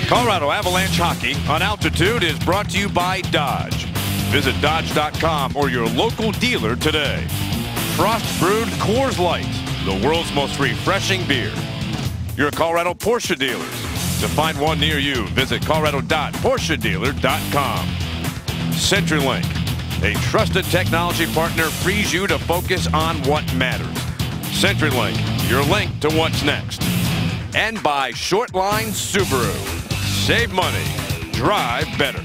Colorado Avalanche Hockey on Altitude is brought to you by Dodge. Visit Dodge.com or your local dealer today. Frost Brewed Coors Light, the world's most refreshing beer. Your Colorado Porsche dealers. To find one near you, visit colorado.porschedealer.com. CenturyLink, a trusted technology partner, frees you to focus on what matters. CenturyLink, your link to what's next. And by Shortline Subaru. Save money, drive better.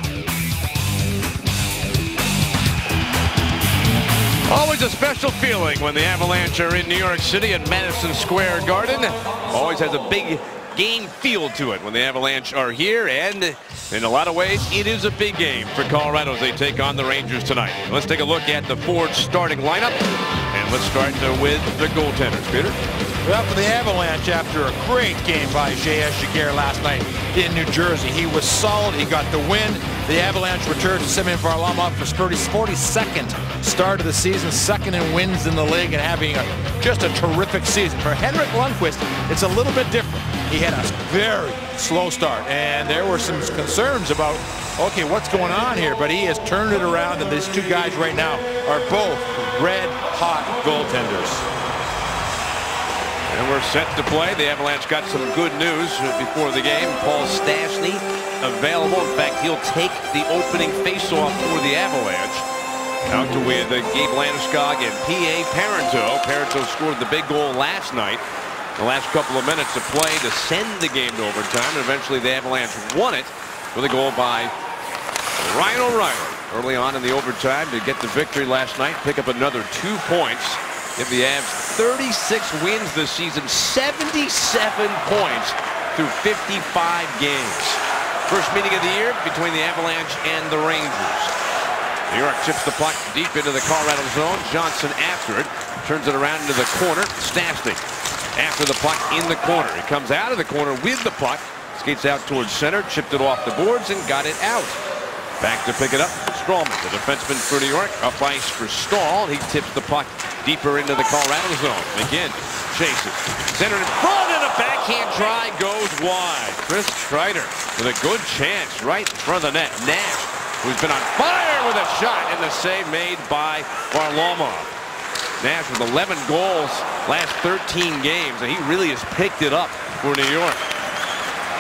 Always a special feeling when the Avalanche are in New York City at Madison Square Garden. Always has a big game feel to it when the Avalanche are here, and in a lot of ways it is a big game for Colorado as they take on the Rangers tonight. Let's take a look at the Ford starting lineup, and let's start with the goaltenders. Peter? Well, for the Avalanche, after a great game by J.S. Giguère last night in New Jersey, he was solid. He got the win. The Avalanche returned to Semyon Varlamov for his 42nd start of the season, second in wins in the league, and having just a terrific season. For Henrik Lundqvist, it's a little bit different. He had a very slow start, and there were some concerns about, okay, what's going on here? But he has turned it around, and these two guys right now are both red-hot goaltenders. And we're set to play. The Avalanche got some good news before the game. Paul Stastny available. In fact, he'll take the opening faceoff for the Avalanche. Out to with Gabe Landeskog and P.A. Parenteau. Parenteau scored the big goal last night. The last couple of minutes of play to send the game to overtime. And eventually the Avalanche won it with a goal by Ryan O'Reilly early on in the overtime to get the victory last night. Pick up another 2 points. Give the Avs 36 wins this season, 77 points through 55 games. First meeting of the year between the Avalanche and the Rangers. New York chips the puck deep into the Colorado zone. Johnson after it, turns it around into the corner. Stastny after the puck in the corner. He comes out of the corner with the puck, skates out towards center, chipped it off the boards and got it out. Back to pick it up, Stralman, the defenseman for New York, up ice for Stahl. He tips the puck deeper into the Colorado zone. McGinn chases, center in front, and a backhand try goes wide. Chris Kreider with a good chance right in front of the net. Nash, who's been on fire with a shot, and the save made by Varlamov. Nash with 11 goals last 13 games, and he really has picked it up for New York.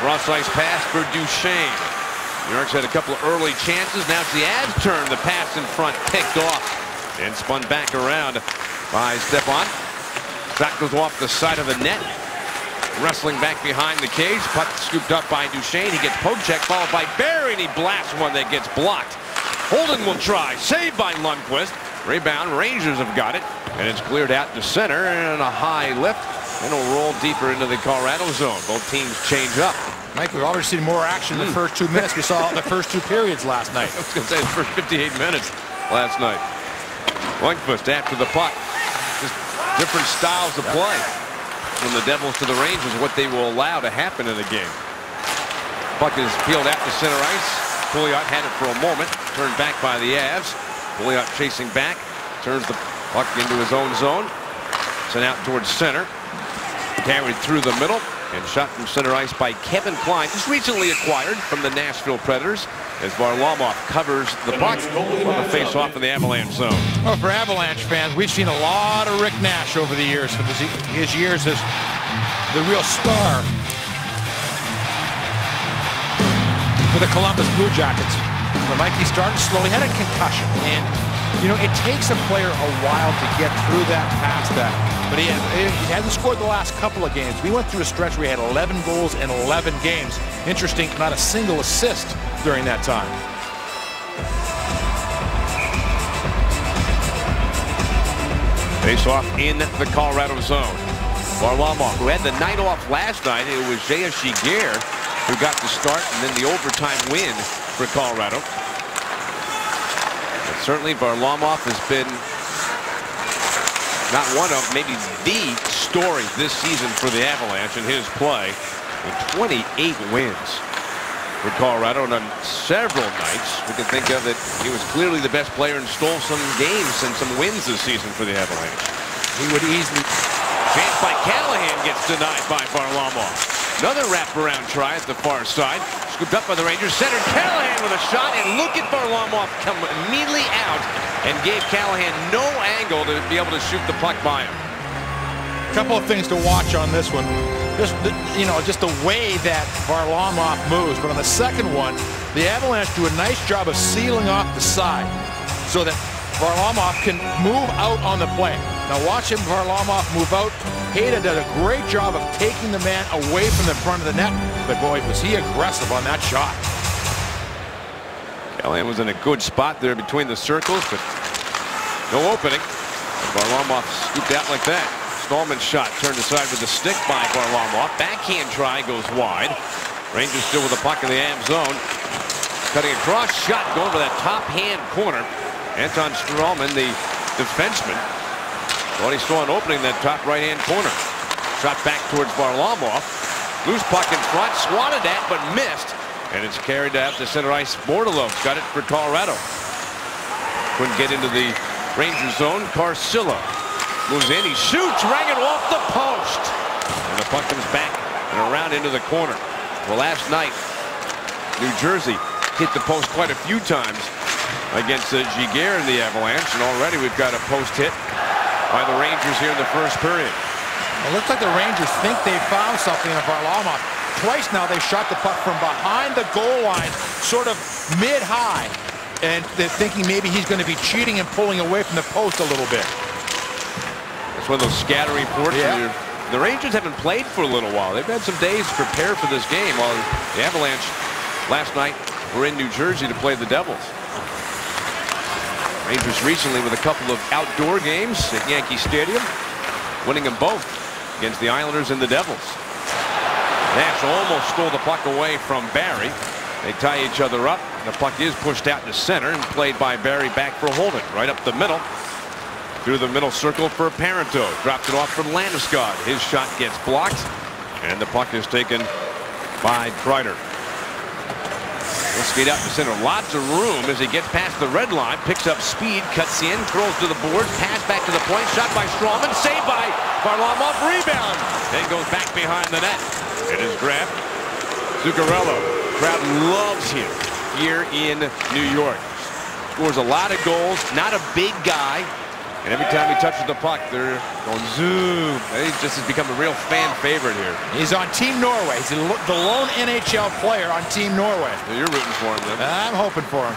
Cross ice pass for Duchesne. New York's had a couple of early chances. Now it's the Avs' turn. The pass in front picked off and spun back around by Stepan. Shot goes off the side of the net. Wrestling back behind the cage. Puck scooped up by Duchesne. He gets poke check, followed by Barry, and he blasts one that gets blocked. Holden will try. Saved by Lundqvist. Rebound. Rangers have got it. And it's cleared out to center. And a high lift. And it'll roll deeper into the Colorado zone. Both teams change up. Mike, we've already seen more action in the first 2 minutes. We saw the first 2 periods last night. I was going to say the first 58 minutes last night. Lundqvist after the puck. Just different styles of play from the Devils to the Rangers, what they will allow to happen in a game. Puck is peeled out to center ice. Pouliot had it for a moment. Turned back by the Avs. Pouliot chasing back. Turns the puck into his own zone. Sent out towards center. Carried through the middle. And shot from center ice by Kevin Klein, just recently acquired from the Nashville Predators, as Varlamov covers the puck on the face-off in the Avalanche zone. Well, for Avalanche fans, we've seen a lot of Rick Nash over the years, for his years as the real star for the Columbus Blue Jackets. But Mike, he started slow. He had a concussion, and you know, it takes a player a while to get through that, past that. But he hasn't scored the last couple of games. We went through a stretch where he had 11 goals in 11 games. Interesting, not a single assist during that time. Face off in the Colorado zone. Varlamov, who had the night off last night. It was J.S. Giguère who got the start and then the overtime win for Colorado. But certainly Varlamov has been not one of, maybe the story this season for the Avalanche in his play, with 28 wins for Colorado. And on several nights we can think of that he was clearly the best player and stole some games and some wins this season for the Avalanche. He would easily. Chance by Callahan gets denied by Varlamov. Another wraparound try at the far side. Scooped up by the Rangers. Center Callahan with a shot, and look at Varlamov come immediately out and gave Callahan no angle to be able to shoot the puck by him. A couple of things to watch on this one. Just the way that Varlamov moves. But on the second one, the Avalanche do a nice job of sealing off the side so that Varlamov can move out on the play. Now watch him, Varlamov, move out. Hayda did a great job of taking the man away from the front of the net. But boy, was he aggressive on that shot. Callahan was in a good spot there between the circles, but no opening. Varlamov scooped out like that. Stallman's shot turned aside with the stick by Varlamov. Backhand try goes wide. Rangers still with the puck in the Av zone. Cutting across, shot going for that top hand corner. Anton Strawman, the defenseman, thought he saw an opening in that top right-hand corner. Shot back towards Varlamov. Loose puck in front, swatted at, but missed. And it's carried out to center ice. Bordelo's got it for Colorado. Couldn't get into the Rangers zone. Carcillo moves in, he shoots, rang it off the post. And the puck comes back and around into the corner. Well, last night, New Jersey hit the post quite a few times against Giguère and the Avalanche, and already we've got a post hit by the Rangers here in the first period. It looks like the Rangers think they found something in Varlamov. Twice now they shot the puck from behind the goal line, sort of mid-high, and they're thinking maybe he's going to be cheating and pulling away from the post a little bit. It's one of those scatter reports. Yeah. The Rangers haven't played for a little while. They've had some days to prepare for this game, while the Avalanche last night were in New Jersey to play the Devils. Rangers recently with a couple of outdoor games at Yankee Stadium, winning them both against the Islanders and the Devils. Nash almost stole the puck away from Barry. They tie each other up. The puck is pushed out to center and played by Barry back for Holden. Right up the middle. Through the middle circle for Parenteau. Dropped it off for Landeskog. His shot gets blocked. And the puck is taken by Kreider. He'll skate out to center. Lots of room as he gets past the red line. Picks up speed. Cuts in. Throws to the boards. Pass back to the point. Shot by Strawman. Saved by Varlamov. Rebound. Then goes back behind the net. It is grabbed. Zuccarello. Crowd loves him here in New York. Scores a lot of goals. Not a big guy. And every time he touches the puck, they're going zoom. He just has become a real fan favorite here. He's on Team Norway. He's the lone NHL player on Team Norway. So you're rooting for him, then? I'm hoping for him.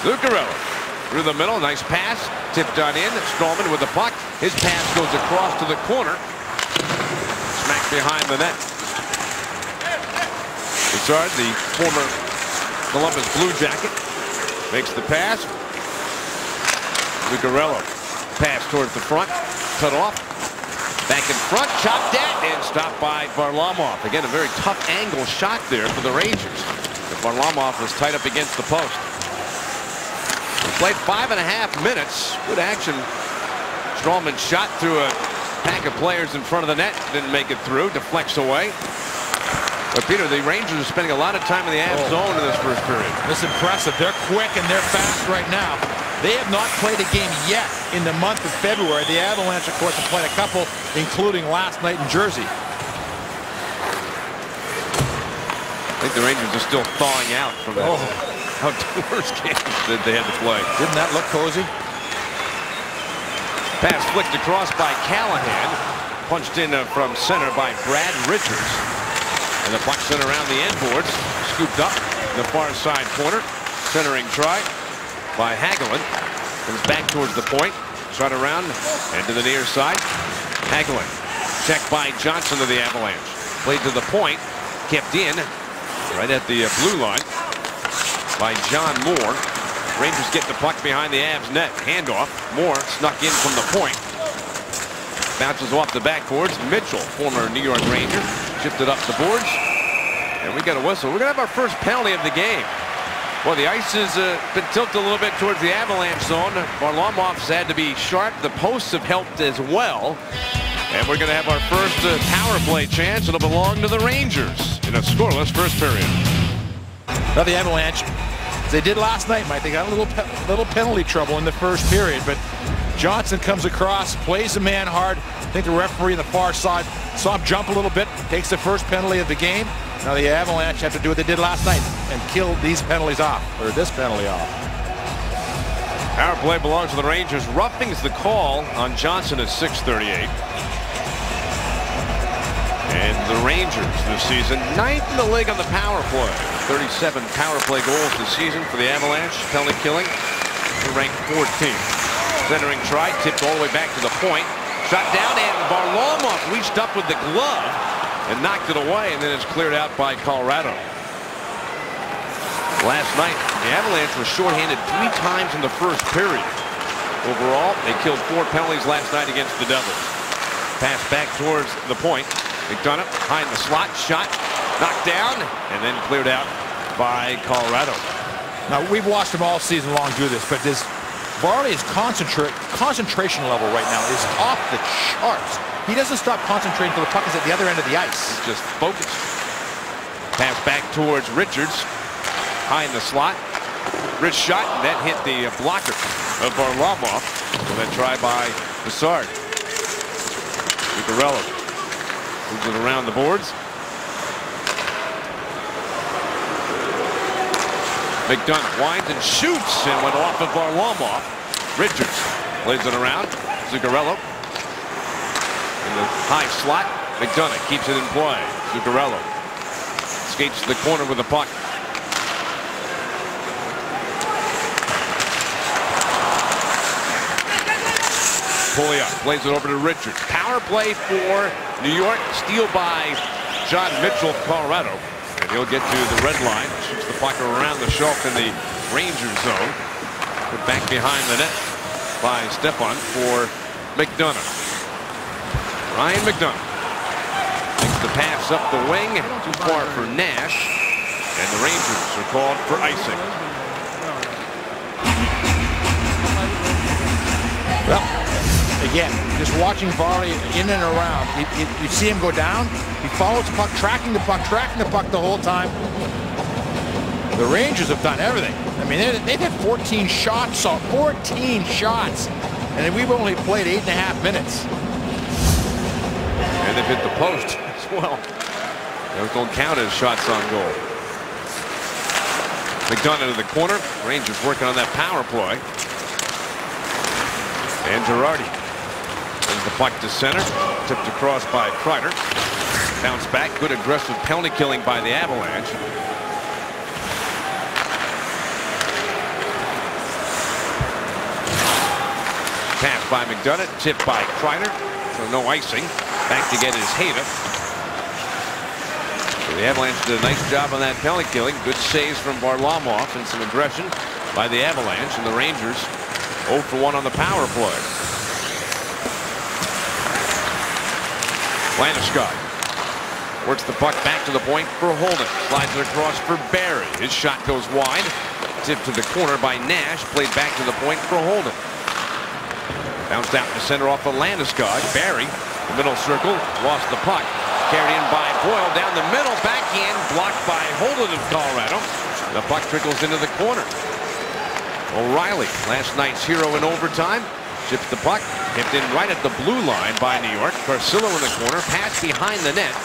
Zuccarello through the middle. Nice pass. Tipped on in. Stallman with the puck. His pass goes across to the corner. Smack behind the net. Broussard, the former Columbus Blue Jacket, makes the pass. Zuccarello pass towards the front, cut off, back in front, chopped at, and stopped by Varlamov. Again, a very tough angle shot there for the Rangers. But Varlamov was tight up against the post. We played 5.5 minutes. Good action. Strawman shot through a pack of players in front of the net. Didn't make it through. Deflects away. But Peter, the Rangers are spending a lot of time in the Av zone in this first period. It's impressive. They're quick and they're fast right now. They have not played a game yet in the month of February. The Avalanche, of course, have played a couple, including last night in Jersey. I think the Rangers are still thawing out from that outdoors game that they had to play. Didn't that look cozy? Pass flicked across by Callahan. Punched in from center by Brad Richards. And the puck sent around the end boards. Scooped up in the far side corner. Centering try by Hagelin. Comes back towards the point. Shot around and to the near side. Hagelin. Checked by Johnson of the Avalanche. Played to the point. Kept in. Right at the blue line. By John Moore. Rangers get the puck behind the Avs net. Handoff. Moore snuck in from the point. Bounces off the backboards. Mitchell, former New York Ranger, shifted up the boards. And we got a whistle. We're going to have our first penalty of the game. Well, the ice has been tilted a little bit towards the Avalanche zone. Varlamov's had to be sharp. The posts have helped as well. And we're going to have our first power play chance. It'll belong to the Rangers in a scoreless first period. Now the Avalanche, as they did last night, Mike, they got a little penalty trouble in the first period. But Johnson comes across, plays the man hard. I think the referee on the far side Saw him jump a little bit, takes the first penalty of the game. Now the Avalanche have to do what they did last night and kill these penalties off, or this penalty off. Power play belongs to the Rangers. Roughing's the call on Johnson at 6:38. And the Rangers this season, 9th in the league on the power play. 37 power play goals this season for the Avalanche. Penalty killing, they're ranked 14th. Centering try, tipped all the way back to the point. Shot down, and Varlamov reached up with the glove and knocked it away, and then it's cleared out by Colorado. Last night, the Avalanche were shorthanded 3 times in the first period. Overall, they killed 4 penalties last night against the Devils. Pass back towards the point. McDonough behind the slot, shot, knocked down, and then cleared out by Colorado. Now, we've watched him all season long do this, but Varley's concentration level right now is off the charts. He doesn't stop concentrating until the puck is at the other end of the ice. He's just focused. Pass back towards Richards. High in the slot. Rich shot, and that hit the blocker of Varlamov. So that try by Bessard. Zuccarello moves it around the boards. McDonough winds and shoots and went off of Varlamov. Richards plays it around. Zuccarello in the high slot. McDonough keeps it in play. Zuccarello skates to the corner with the puck. Pouliot plays it over to Richards. Power play for New York. Steal by John Mitchell of Colorado. And he'll get to the red line. Shoots the puck around the shelf in the Rangers zone. Put back behind the net by Stepan for McDonough. Ryan McDonough makes the pass up the wing. Too far for Nash. And the Rangers are called for icing. Well, again, just watching Varley in and around, you see him go down. He follows the puck, tracking the puck the whole time. The Rangers have done everything. I mean, they've had 14 shots, 14 shots, and we've only played 8.5 minutes. And they've hit the post as well. Those don't count as shots on goal. McDonough to the corner. Rangers working on that power play. And Girardi sends the puck to center. Tipped across by Kreider. Bounce back. Good aggressive penalty killing by the Avalanche. Pass by McDonough. Tipped by Kreider. So no icing. Back to get his Hayda. So the Avalanche did a nice job on that penalty killing. Good saves from Varlamov and some aggression by the Avalanche. And the Rangers 0 for 1 on the power play. Landeskog works the puck back to the point for Holden. Slides it across for Barry. His shot goes wide. Tipped to the corner by Nash. Played back to the point for Holden. Bounced out to center off of Landeskog. Barry, the middle circle, lost the puck. Carried in by Boyle down the middle. Backhand blocked by Holden of Colorado. The puck trickles into the corner. O'Reilly, last night's hero in overtime, chips the puck, tipped in right at the blue line by New York. Carcillo in the corner, pass behind the net.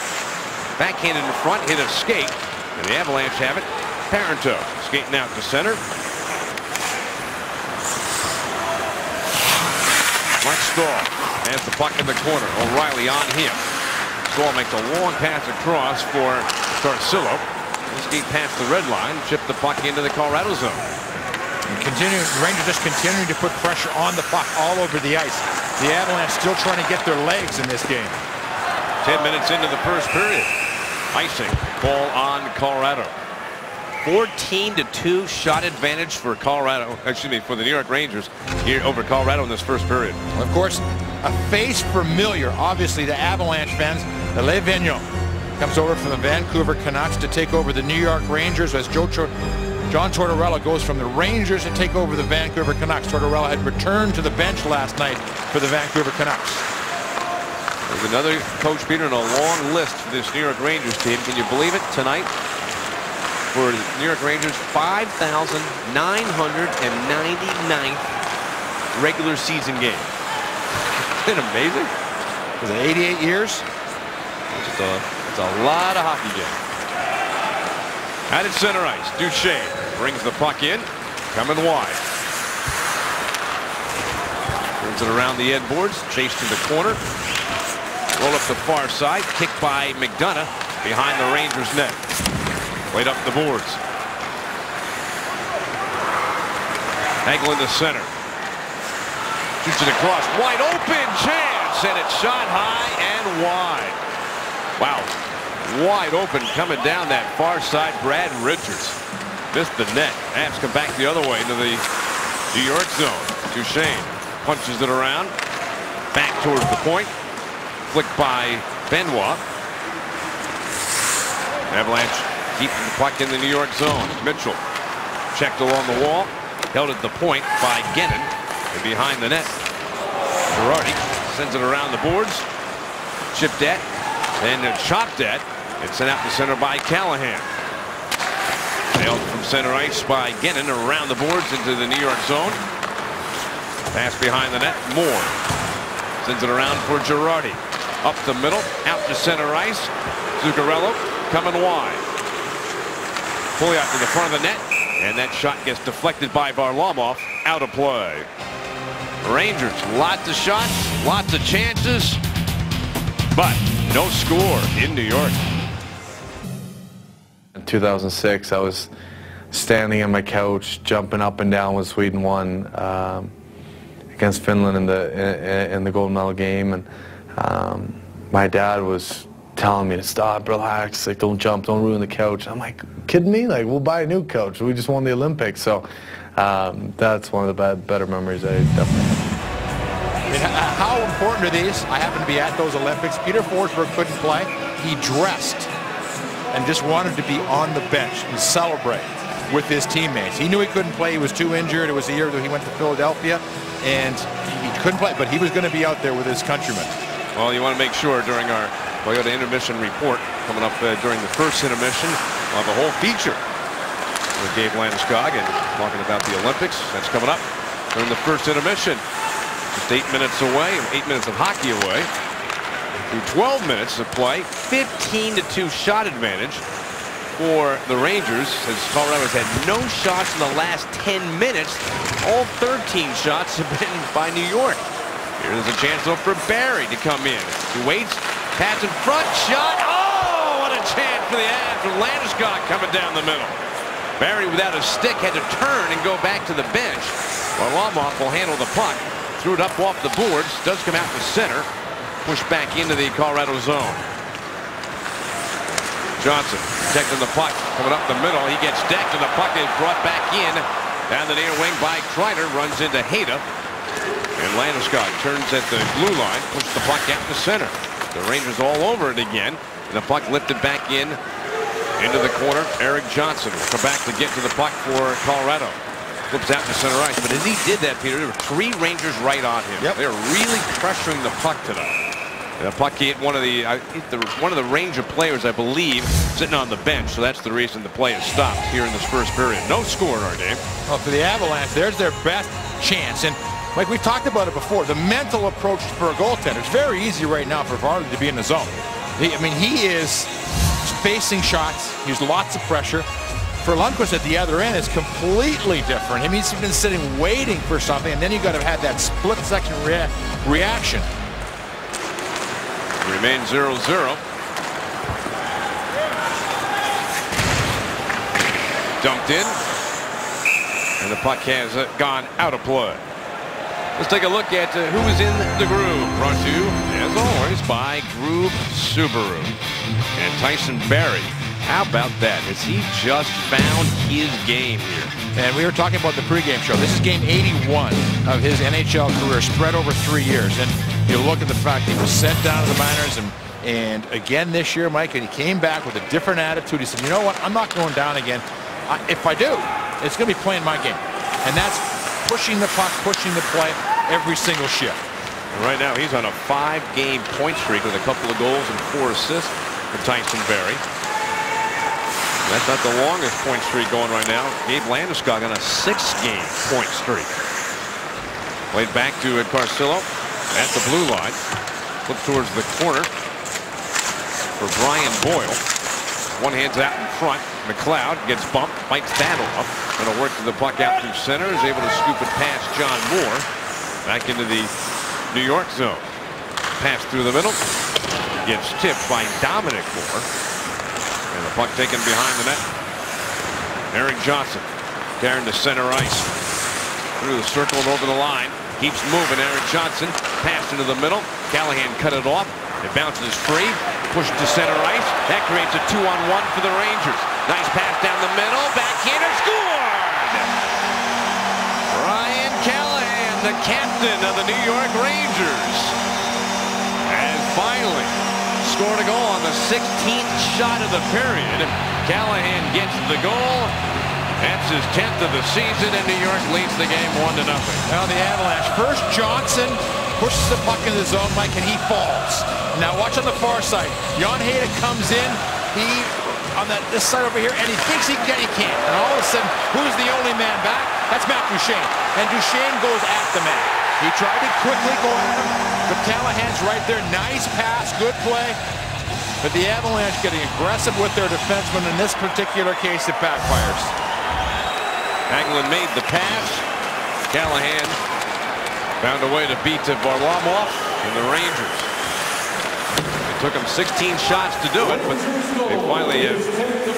Backhand in front, hit a skate, and the Avalanche have it. Parenteau skating out to center. Mark Stahl has the puck in the corner. O'Reilly on him. Stahl makes a long pass across for Carcillo. He'll skate past the red line, chip the puck into the Colorado zone. The Rangers just continuing to put pressure on the puck all over the ice. The Avalanche still trying to get their legs in this game. 10 minutes into the first period. Icing ball on Colorado. 14-2 shot advantage for Colorado. Excuse me, for the New York Rangers here over Colorado in this first period. Of course, a face familiar, obviously, to Avalanche fans. Alain Vigneault comes over from the Vancouver Canucks to take over the New York Rangers as John Tortorella goes from the Rangers to take over the Vancouver Canucks. Tortorella had returned to the bench last night for the Vancouver Canucks. There's another coach, Peter, in a long list for this New York Rangers team. Can you believe it? Tonight, for the New York Rangers, 5,999th regular season game. Isn't it amazing? Was it 88 years? It's a lot of hockey game. Out at center ice, Duchesne brings the puck in, coming wide. Brings it around the end boards, chased to the corner. Roll up the far side, kicked by McDonough behind the Rangers net. Played up the boards. Angle in the center. Shoots it across, wide open chance, and it's shot high and wide. Wow, wide open coming down that far side. Brad Richards missed the net. Avs come back the other way into the New York zone. Duchesne punches it around, back towards the point. Flicked by Benoit. Avalanche keeping the puck in the New York zone. Mitchell checked along the wall, held at the point by Gennon. And behind the net, Girardi sends it around the boards. Chipped at and chopped at and sent out the center by Callahan. Nailed from center ice by Gennon around the boards into the New York zone. Pass behind the net. Moore sends it around for Girardi. Up the middle, out to center ice. Zuccarello coming wide. Fully out to the front of the net, and that shot gets deflected by Varlamov. Out of play. Rangers, lots of shots, lots of chances, but no score in New York. In 2006, I was standing on my couch, jumping up and down when Sweden won against Finland in the gold medal game, and my dad was telling me to stop, relax, like don't jump, don't ruin the couch. I'm like, kidding me? Like, we'll buy a new couch. We just won the Olympics. So that's one of the better memories I definitely have. How important are these? I happened to be at those Olympics. Peter Forsberg couldn't play. He dressed and just wanted to be on the bench and celebrate with his teammates. He knew he couldn't play. He was too injured. It was the year that he went to Philadelphia, and he couldn't play, but he was going to be out there with his countrymen. Well, you want to make sure during our Toyota intermission report coming up during the first intermission of the whole feature with Gabe Landeskog and talking about the Olympics. That's coming up during the first intermission. Just 8 minutes away, 8 minutes of hockey away. Through 12 minutes of play, 15-2 shot advantage for the Rangers, as Colorado's had no shots in the last 10 minutes. All 13 shots have been by New York. Here's a chance though for Barry to come in. He waits, pass in front, shot. Oh, what a chance for the Avs with Landeskog coming down the middle. Barry, without a stick, had to turn and go back to the bench. Varlamov will handle the puck. Threw it up off the boards. Does come out to center. Pushed back into the Colorado zone. Johnson protecting the puck. Coming up the middle. He gets decked and the puck is brought back in. Down the near wing by Kreider. Runs into Hayda. And Landeskog turns at the blue line. Pushes the puck out to center. The Rangers all over it again. And the puck lifted back in. Into the corner. Eric Johnson will come back to get to the puck for Colorado. Flips out to center ice, but as he did that, Peter, there were 3 Rangers right on him. Yep. They're really pressuring the puck tonight. And the puck hit one of the Ranger players, I believe, sitting on the bench. So that's the reason the play has stopped here in this first period. No score in our game. Well, for the Avalanche, there's their best chance. And like we've talked about it before, the mental approach for a goaltender. It's very easy right now for Varley to be in the zone. He is facing shots. He's lots of pressure. For Lundqvist at the other end is completely different. I mean, he's been sitting waiting for something, and then you got to have that split-second reaction. Remains 0-0. Dumped in, and the puck has gone out of play. Let's take a look at who is in the groove. Brought to you, as always, by Groove Subaru and Tyson Barrie. How about that? Has he just found his game here? And we were talking about the pregame show. This is game 81 of his NHL career, spread over 3 years. And you look at the fact he was sent down to the minors, and again this year, Mike, and he came back with a different attitude. He said, you know what? I'm not going down again. If I do, it's going to be playing my game. And that's pushing the puck, pushing the play every single shift. And right now, he's on a 5-game point streak with a couple of goals and 4 assists for Tyson Barrie. That's not the longest point streak going right now. Gabe Landeskog on a 6-game point streak. Played back to Carcillo at the blue line. Flip towards the corner. for Brian Boyle. One hand's out in front. McLeod gets bumped, fights that off. Going to work to the puck out through center. Is able to scoop it past John Moore. Back into the New York zone. Pass through the middle. Gets tipped by Dominic Moore. And the puck taken behind the net. Eric Johnson carrying to center ice. Through the circle and over the line. Keeps moving. Eric Johnson. Pass into the middle. Callahan cut it off. It bounces free. Pushed to center ice. That creates a 2-on-1 for the Rangers. Nice pass down the middle. Backhander scored! Ryan Callahan, the captain of the New York Rangers, has finally scored a goal on the 16th shot of the period. Callahan gets the goal. That's his 10th of the season, and New York leads the game 1-0. Now the Avalanche. First Johnson pushes the puck in the zone, Mike, and he falls. Now watch on the far side. Jan Hejda comes in. He on this side over here, and he thinks he can get. He can't. And all of a sudden, who's the only man back? That's Matt Duchene. And Duchene goes at the man. He tried to quickly go at him, but Callahan's right there. Nice pass, good play. But the Avalanche getting aggressive with their defenseman. In this particular case, it backfires. Hagelin made the pass. Callahan found a way to beat Varlamov and the Rangers. It took them 16 shots to do it, but they finally have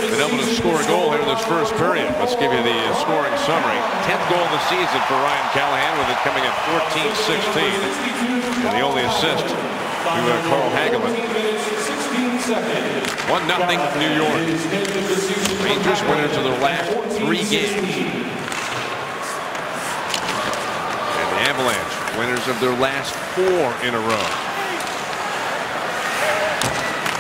been able to score a goal here in this first period. Let's give you the scoring summary. 10th goal of the season for Ryan Callahan, with it coming at 14-16. And the only assist to Carl Hagelin. 1-0 New York. Rangers winners of their last 3 games. And the Avalanche winners of their last 4 in a row.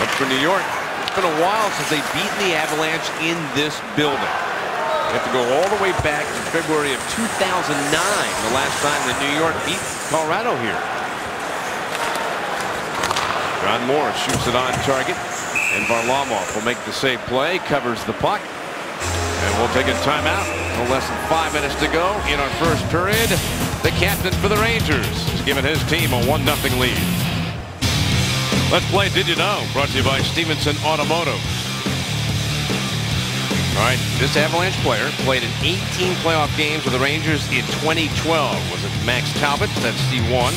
But for New York, it's been a while since they've beaten the Avalanche in this building. They have to go all the way back to February of 2009, the last time that New York beat Colorado here. John Moore shoots it on target, and Varlamov will make the safe play, covers the puck, and we'll take a timeout. No less than 5 minutes to go in our first period. The captain for the Rangers is giving his team a 1-0 lead. Let's play Did You Know? Brought to you by Stevenson Automotive. All right, this Avalanche player played in 18 playoff games with the Rangers in 2012. Was it Max Talbot? That's C1.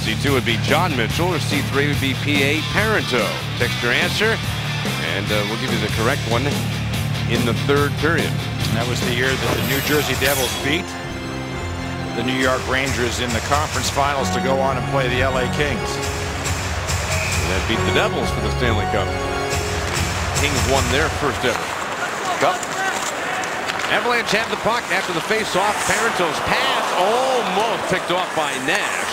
C2 would be John Mitchell, or C3 would be P.A. Parento. Text your answer, and we'll give you the correct one in the third period. And that was the year that the New Jersey Devils beat the New York Rangers in the conference finals to go on and play the L.A. Kings. And that beat the Devils for the Stanley Cup. Kings won their first ever cup. Avalanche have the puck after the face-off. Parento's pass almost picked off by Nash.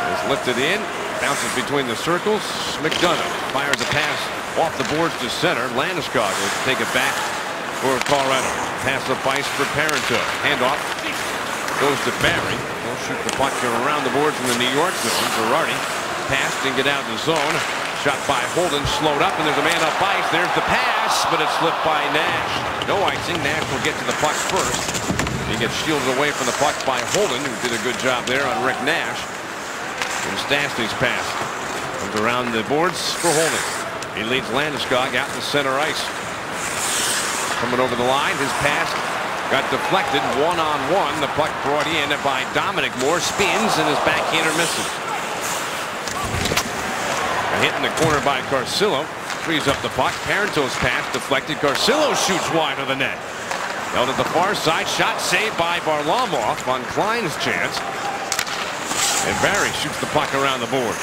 It's lifted in, bounces between the circles. McDonough fires a pass off the boards to center. Landeskog will take it back for Colorado. Pass up ice for Parento. Handoff goes to Barry. He'll shoot the puck around the boards in the New York zone. Girardi passed and get out of the zone. Shot by Holden, slowed up, and there's a man up ice. There's the pass, but it's slipped by Nash. No icing. Nash will get to the puck first. He gets shielded away from the puck by Holden, who did a good job there on Rick Nash. And Stastny's pass comes around the boards for Holden. He leads Landeskog out to center ice. Coming over the line, his pass got deflected one-on-one. The puck brought in by Dominic Moore, spins, and his backhander misses. A hit in the corner by Carcillo. Frees up the puck. Parento's pass deflected. Carcillo shoots wide of the net. Held at the far side. Shot saved by Varlamov on Klein's chance. And Barry shoots the puck around the boards.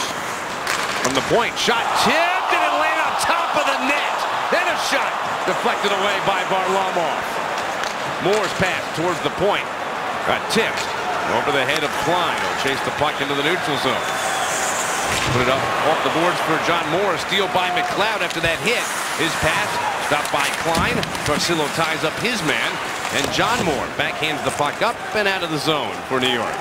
From the point, shot tipped, and it landed on top of the net. Then a shot deflected away by Varlamov. Moore's pass towards the point. Got tipped over the head of Klein. He'll chase the puck into the neutral zone. Put it up off the boards for John Moore. Steal by McLeod after that hit. His pass stopped by Klein. Carcillo ties up his man. And John Moore backhands the puck up and out of the zone for New York.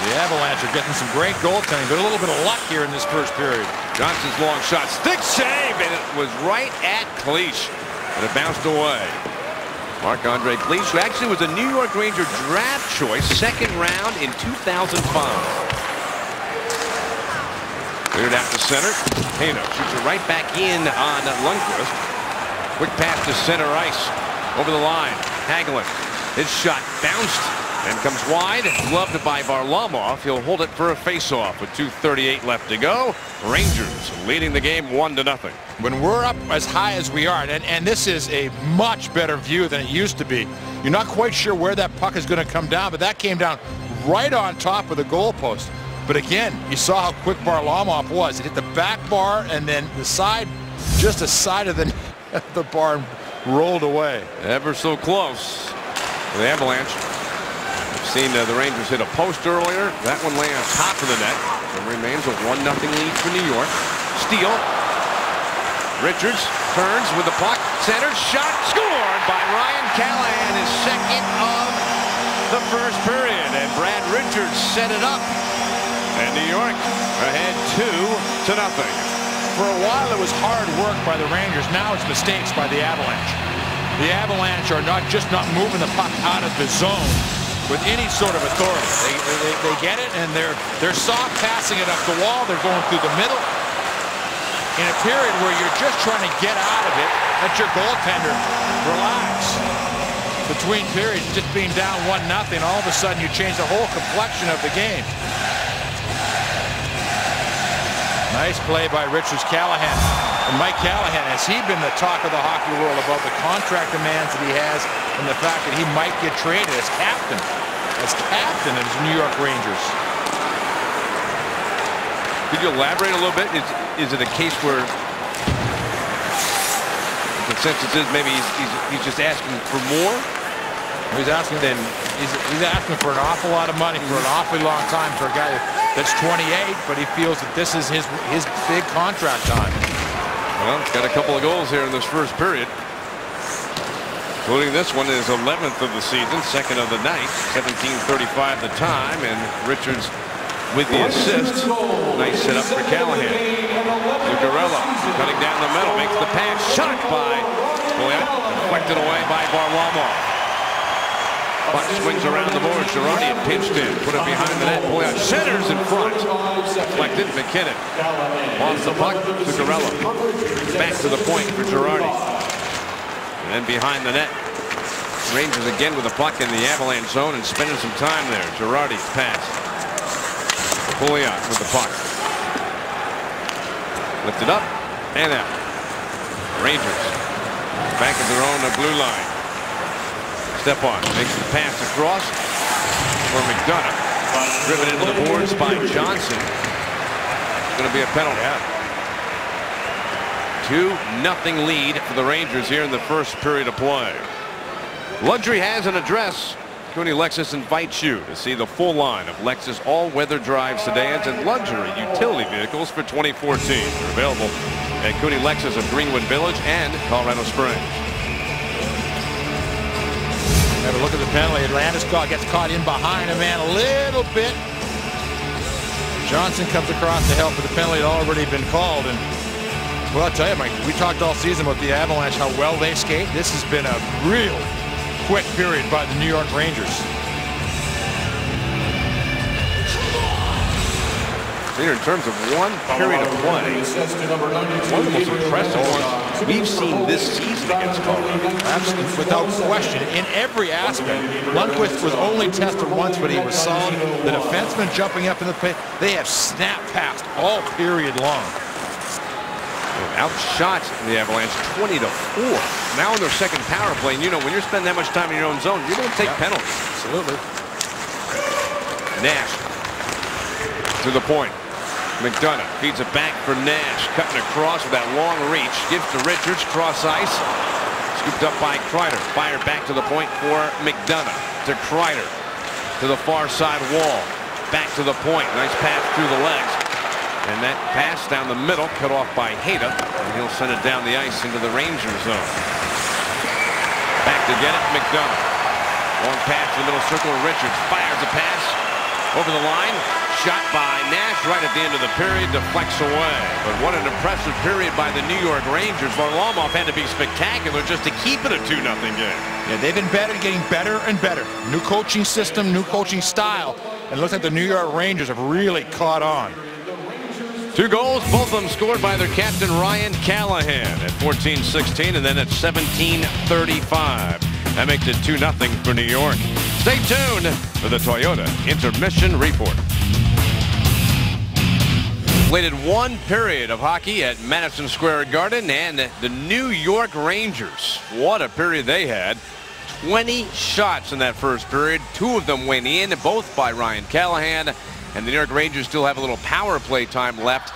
The Avalanche are getting some great goaltending, but a little bit of luck here in this first period. Johnson's long shot. Stick save, and it was right at Cleach. And it bounced away. Marc-Andre Cleach, who actually was a New York Ranger draft choice, second round in 2005. Cleared out to center. Haino shoots it right back in on Lundqvist. Quick pass to center ice. Over the line. Hagelin. His shot bounced and comes wide. Gloved by Varlamov. He'll hold it for a face-off with 2:38 left to go. Rangers leading the game 1-0. When we're up as high as we are, and this is a much better view than it used to be. You're not quite sure where that puck is going to come down, but that came down right on top of the goalpost. But again, you saw how quick Varlamov was. It hit the back bar and then the side, just the side of the bar rolled away. Ever so close. The Avalanche. We've seen the Rangers hit a post earlier. That one laying on top of the net. It remains a 1-0 lead for New York. Steal. Richards turns with the puck. Centered shot scored by Ryan Callahan, his second of the first period. And Brad Richards set it up. And New York ahead 2-0. For a while it was hard work by the Rangers. Now it's mistakes by the Avalanche. The Avalanche are just not moving the puck out of the zone with any sort of authority. They get it and they're soft passing it up the wall. They're going through the middle. In a period where you're just trying to get out of it, let your goaltender relax. Between periods, just being down 1-0, all of a sudden you change the whole complexion of the game. Nice play by Richards. Callahan. And Mike Callahan, has he been the talk of the hockey world about the contract demands that he has and the fact that he might get traded as captain of the New York Rangers? Could you elaborate a little bit? Is it a case where the consensus is maybe he's just asking for more? He's asking for an awful lot of money for an awfully long time for a guy that's 28, but he feels that this is his big contract time. Well, he's got a couple of goals here in this first period, including this one, is 11th of the season, second of the night. 17:35 the time, and Richards with the assist. Nice setup for Callahan. Zuccarello cutting down the middle, makes the pass, shot by Pouliot, deflected away by Varlamov. Puck swings around the board. Girardi had pinched in, put it behind the net. Pouliot centers in front. Deflected. McKinnon lost the puck. Zuccarello back to the point for Girardi. And then behind the net, Rangers again with the puck in the Avalanche zone and spending some time there. Girardi's pass. Pouliot with the puck. Lifted up and out. Rangers back at their own blue line. Stepan makes the pass across for McDonough. Driven into the boards by Johnson. It's going to be a penalty. 2-0 lead for the Rangers here in the first period of play. Luxury has an address. Cooney Lexus invites you to see the full line of Lexus all-weather drive sedans and luxury utility vehicles for 2014. They're available at Cooney Lexus of Greenwood Village and Colorado Springs. Have a look at the penalty. Landeskog gets caught in behind a man a little bit. Johnson comes across to help, but the penalty had already been called. And well, I'll tell you, Mike, we talked all season about the Avalanche, how well they skate. This has been a real quick period by the New York Rangers. In terms of one period of play, one of the most impressive ones we've seen this season against Colorado. Absolutely, without question, in every aspect. Lundqvist was only tested once, but he was solid. The defenseman jumping up in the pit, they have snapped past all period long. Outshot the Avalanche 20-4. Now in their second power play, and you know, when you're spending that much time in your own zone, you're going to take penalties. Absolutely. Nash to the point. McDonough feeds it back for Nash, cutting across with that long reach. Gives to Richards, cross ice. Scooped up by Kreider. Fired back to the point for McDonough. To Kreider. To the far side wall. Back to the point. Nice pass through the legs. And that pass down the middle, cut off by Hayda. And he'll send it down the ice into the Ranger zone. Back to get it, McDonough. Long pass to the middle circle. Richards fires a pass over the line. Shot by Nash right at the end of the period, deflects away. But what an impressive period by the New York Rangers. Varlamov had to be spectacular just to keep it a 2-0 game. Yeah, they've been better, getting better and better. New coaching system, new coaching style. And it looks like the New York Rangers have really caught on. 2 goals, both of them scored by their captain Ryan Callahan at 14-16 and then at 17-35. That makes it 2-0 for New York. Stay tuned for the Toyota Intermission Report. Completed 1 period of hockey at Madison Square Garden, and the New York Rangers, what a period they had. 20 shots in that first period. 2 of them went in, both by Ryan Callahan. And the New York Rangers still have a little power play time left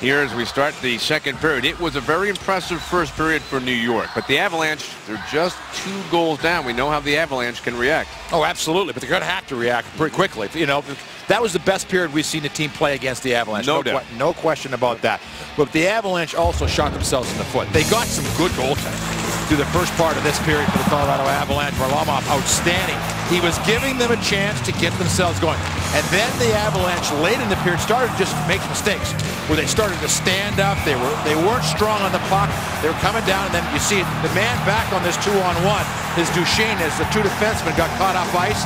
here as we start the second period. It was a very impressive first period for New York, but the Avalanche, they're just 2 goals down. We know how the Avalanche can react. Oh, absolutely, but they're going to have to react pretty quickly. You know, that was the best period we've seen the team play against the Avalanche. No doubt. No question about that. But the Avalanche also shot themselves in the foot. They got some good goaltending through the first part of this period for the Colorado Avalanche. Varlamov, outstanding. He was giving them a chance to get themselves going. And then the Avalanche, late in the period, started to just make mistakes where they started to stand up. They weren't strong on the puck. They were coming down, and then you see the man back on this 2-on-1 is Duchesne, as the 2 defensemen got caught off ice.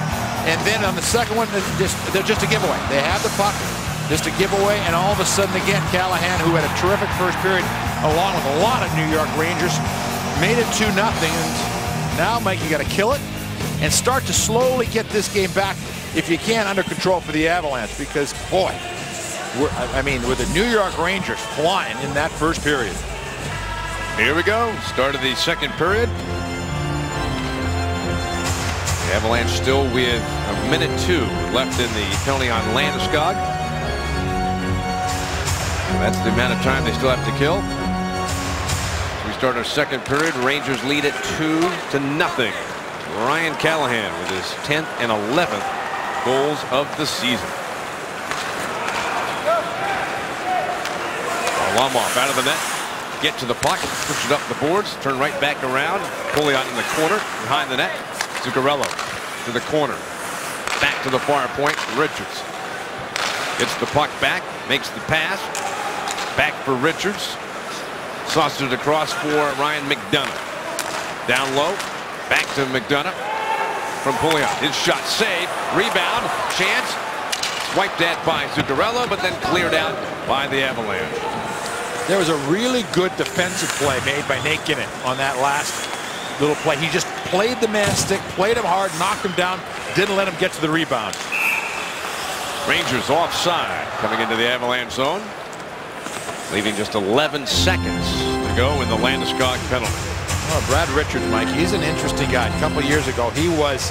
And then on the second one, they're just a giveaway. They have the puck, just a giveaway, and all of a sudden again, Callahan, who had a terrific first period, along with a lot of New York Rangers, made it 2-0. And now, Mike, you got to kill it and start to slowly get this game back, if you can, under control for the Avalanche, because boy, with the New York Rangers flying in that first period. Here we go. Start of the second period. The Avalanche still with 1:02 left in the penalty on Landeskog. That's the amount of time they still have to kill. We start our second period. Rangers lead it 2-0. Ryan Callahan with his 10th and 11th goals of the season. Varlamov out of the net. Get to the puck. Push it up the boards. Turn right back around. Pouliot in the corner. Behind the net. Zuccarello to the corner. Back to the far point. Richards gets the puck back. Makes the pass. Back for Richards. Sauced across for Ryan McDonagh. Down low. Back to McDonagh from Pouliot. His shot saved. Rebound. Chance. Wiped at by Zuccarello, but then cleared out by the Avalanche. There was a really good defensive play made by Nate Ginnon on that last little play. He just played the man stick, played him hard, knocked him down, didn't let him get to the rebound. Rangers offside coming into the Avalanche zone, leaving just 11 seconds to go in the Landeskog penalty. Oh, Brad Richards, Mike, he's an interesting guy. A couple of years ago, he was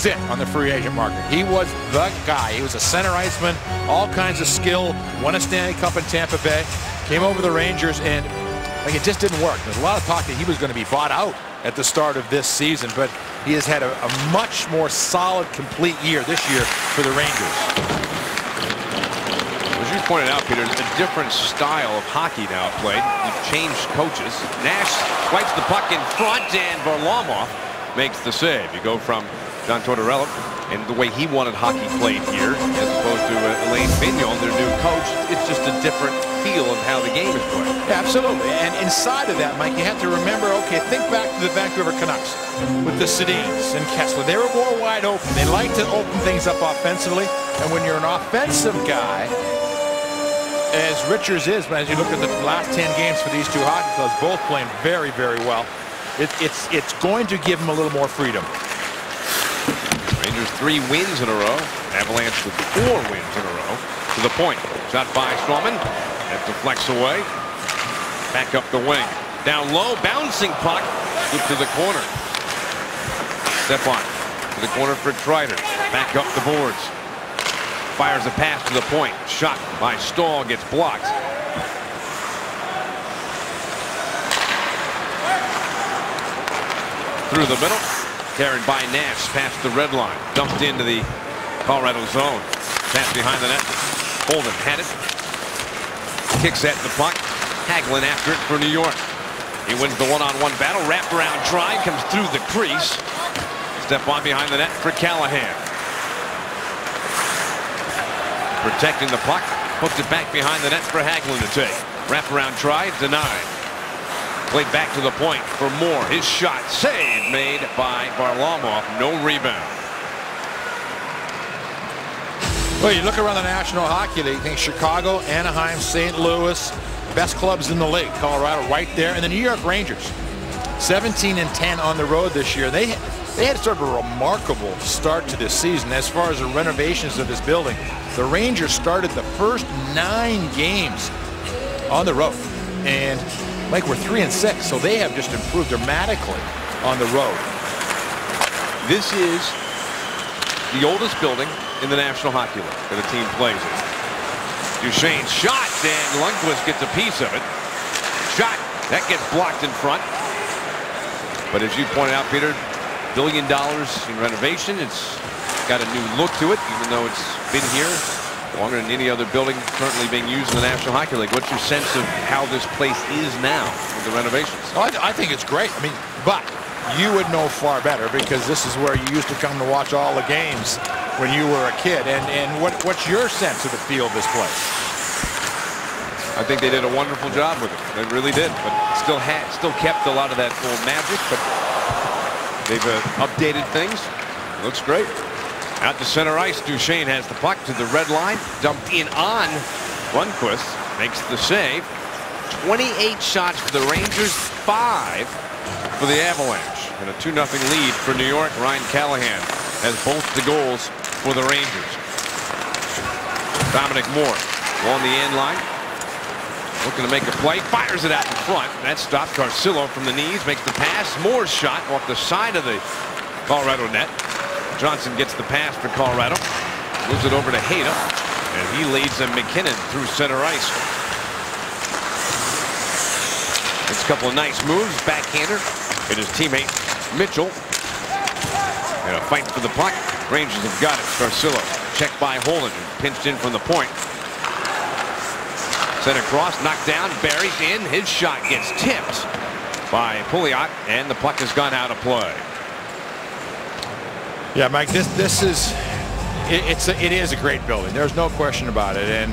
it on the free agent market. He was the guy. He was a center iceman, all kinds of skill, won a Stanley Cup in Tampa Bay, came over the Rangers, and like, it just didn't work. There's a lot of talk that he was going to be bought out at the start of this season, but he has had a much more solid, complete year this year for the Rangers. As you pointed out, Peter, a different style of hockey now played. You've changed coaches. Nash swipes the puck in front, and Varlamov makes the save. You go from John Tortorella and the way he wanted hockey played here, as opposed to Alain Vigneault, their new coach. It's just a different feel of how the game is played. Yeah, absolutely. And inside of that, Mike, you have to remember, okay, think back to the Vancouver Canucks with the Sedins and Kessler. They were more wide open. They like to open things up offensively. And when you're an offensive guy, as Richards is, but as you look at the last 10 games for these two hockey clubs, both playing very, very well, it's going to give them a little more freedom. Rangers 3 wins in a row. Avalanche with 4 wins in a row. To the point. Shot by Strawman. That deflects away. Back up the wing. Down low. Bouncing puck. Scoop to the corner. Stepan to the corner for Kreider. Back up the boards. Fires a pass to the point. Shot by Stahl. Gets blocked. Through the middle. Carried by Nash. Past the red line. Dumped into the Colorado zone. Pass behind the net. Holden had it. Kicks at the puck. Hagelin after it for New York. He wins the one-on-one battle. Wrapped around try. Comes through the crease. Step on behind the net for Callahan. Protecting the puck. Hooked it back behind the net for Hagelin to take. Wrap around try. Denied. Played back to the point for Moore. His shot saved, made by Varlamov. No rebound. Well, you look around the National Hockey League, you think Chicago, Anaheim, St. Louis, best clubs in the league. Colorado right there, and the New York Rangers, 17-10 on the road this year. They had sort of a remarkable start to this season as far as the renovations of this building. The Rangers started the first 9 games on the road, and like we're 3-6, so they have just improved dramatically on the road. This is the oldest building in the National Hockey League that a team plays in. Duchesne shot, and Lundqvist gets a piece of it. Shot, that gets blocked in front. But as you pointed out, Peter, $1 billion in renovation. It's got a new look to it, even though it's been here longer than any other building currently being used in the National Hockey League. What's your sense of how this place is now with the renovations? Oh, I think it's great. I mean, but you would know far better because this is where you used to come to watch all the games when you were a kid. And what's your sense of the feel of this place? I think they did a wonderful job with it. They really did, but still kept a lot of that old magic. But they've updated things. It looks great. Out to center ice, Duchesne has the puck to the red line, dumped in on Lundqvist, makes the save. 28 shots for the Rangers, 5 for the Avalanche, and a 2-0 lead for New York. Ryan Callahan has both the goals for the Rangers. Dominic Moore along the end line, looking to make a play, fires it out in front. That stopped. Carcillo from the knees makes the pass. Moore's shot off the side of the Colorado net. Johnson gets the pass for Colorado, moves it over to Hayda, and he leads them McKinnon through center ice. It's a couple of nice moves. Backhander and his teammate Mitchell. And a fight for the puck. Rangers have got it. Carcillo checked by Holland and pinched in from the point. Center cross, knocked down, buried in. His shot gets tipped by Pouliot, and the puck has gone out of play. Yeah, Mike, this is it is a great building. There's no question about it. And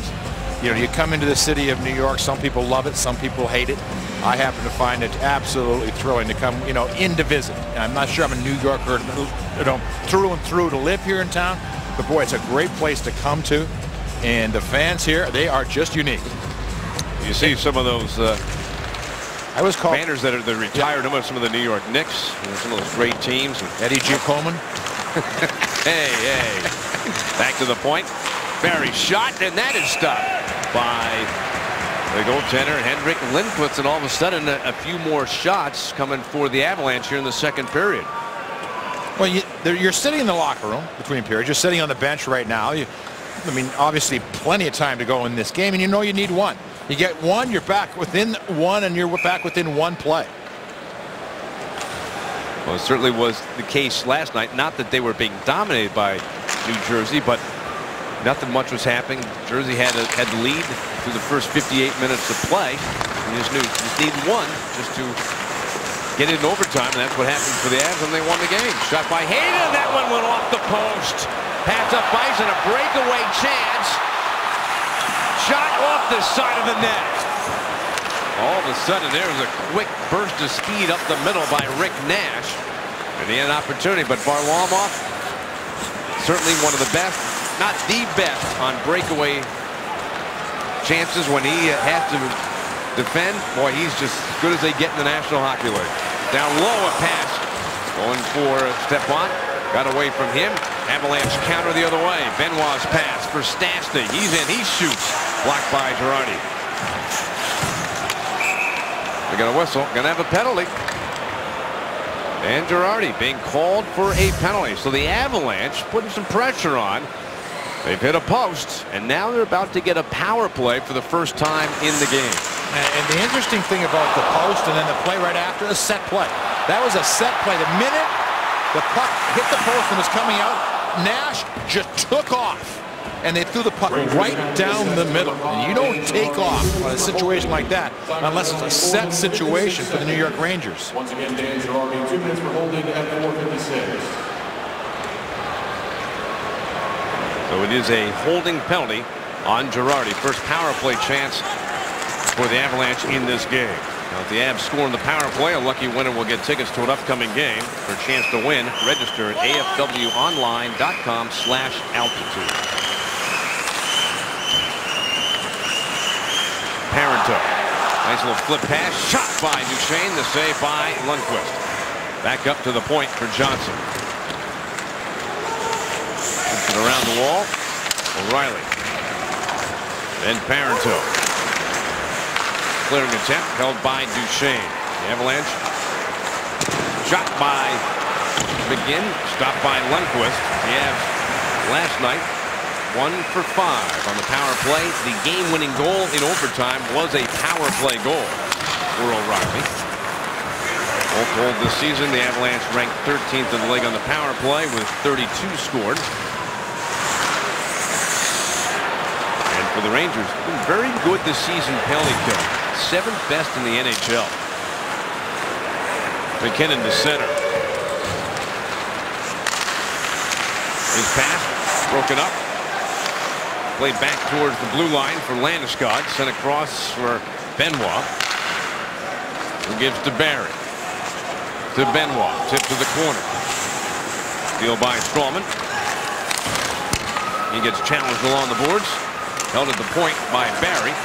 you know, you come into the city of New York. Some people love it, some people hate it. I happen to find it absolutely thrilling to come, you know, in to visit. And I'm not sure I'm a New Yorker, you know, through and through to live here in town. But boy, it's a great place to come to. And the fans here, they are just unique. You see some of those banners that are the retired, yeah, some of the New York Knicks, you know, some of those great teams. Eddie G. Coleman. Hey. Back to the point. Barry shot, and that is stopped by the goaltender, Henrik Lundqvist, and all of a sudden a few more shots coming for the Avalanche here in the second period. Well, you're sitting in the locker room between periods. You're sitting on the bench right now. I mean, obviously plenty of time to go in this game, and you know you need one. You get one, you're back within one, and you're back within one play. Well, it certainly was the case last night. Not that they were being dominated by New Jersey, but nothing much was happening. Jersey had the lead through the first 58 minutes of play. You just need one just to get it in overtime, and that's what happened for the Avs, and they won the game. Shot by Hayden, that one went off the post. Pass up ice and a breakaway chance. Shot off the side of the net. All of a sudden, there was a quick burst of speed up the middle by Rick Nash. And he had an opportunity, but Varlamov, certainly one of the best, not the best, on breakaway chances when he has to defend. Boy, he's just as good as they get in the National Hockey League. Down low, a pass. Going for Stepan. Got away from him. Avalanche counter the other way. Benoit's pass for Stastny. He's in. He shoots. Blocked by Girardi. They're going to whistle. Going to have a penalty. And Girardi being called for a penalty. So the Avalanche putting some pressure on. They've hit a post, and now they're about to get a power play for the first time in the game. And the interesting thing about the post and then the play right after, a set play. That was a set play. The minute the puck hit the post and was coming out, Nash just took off. And they threw the puck right down the middle. And you don't take off on a situation like that unless it's a set situation for the New York Rangers. Once again, Dan Girardi, 2 minutes for holding at 4:56. So it is a holding penalty on Girardi. First power play chance for the Avalanche in this game. Now, if the Avs score in the power play, a lucky winner will get tickets to an upcoming game. For a chance to win, register at afwonline.com/altitude. Parenteau. Nice little flip pass. Shot by Duchesne. The save by Lundqvist. Back up to the point for Johnson. Puts it around the wall. O'Reilly. Then Parenteau. Clearing attempt held by Duchesne. The Avalanche. Shot by McGinn. Stopped by Lundqvist. The Avs last night 1 for 5 on the power play. The game-winning goal in overtime was a power play goal for O'Reilly. All told this season, the Avalanche ranked 13th in the league on the power play with 32 scored. And for the Rangers, been very good this season penalty kill. 7th best in the NHL. McKinnon to center. His pass broken up. Played back towards the blue line for Landeskog. Sent across for Benoit. Who gives to Barry. To Benoit. Tip to the corner. Steal by Strawman. He gets challenged along the boards. Held at the point by Barry.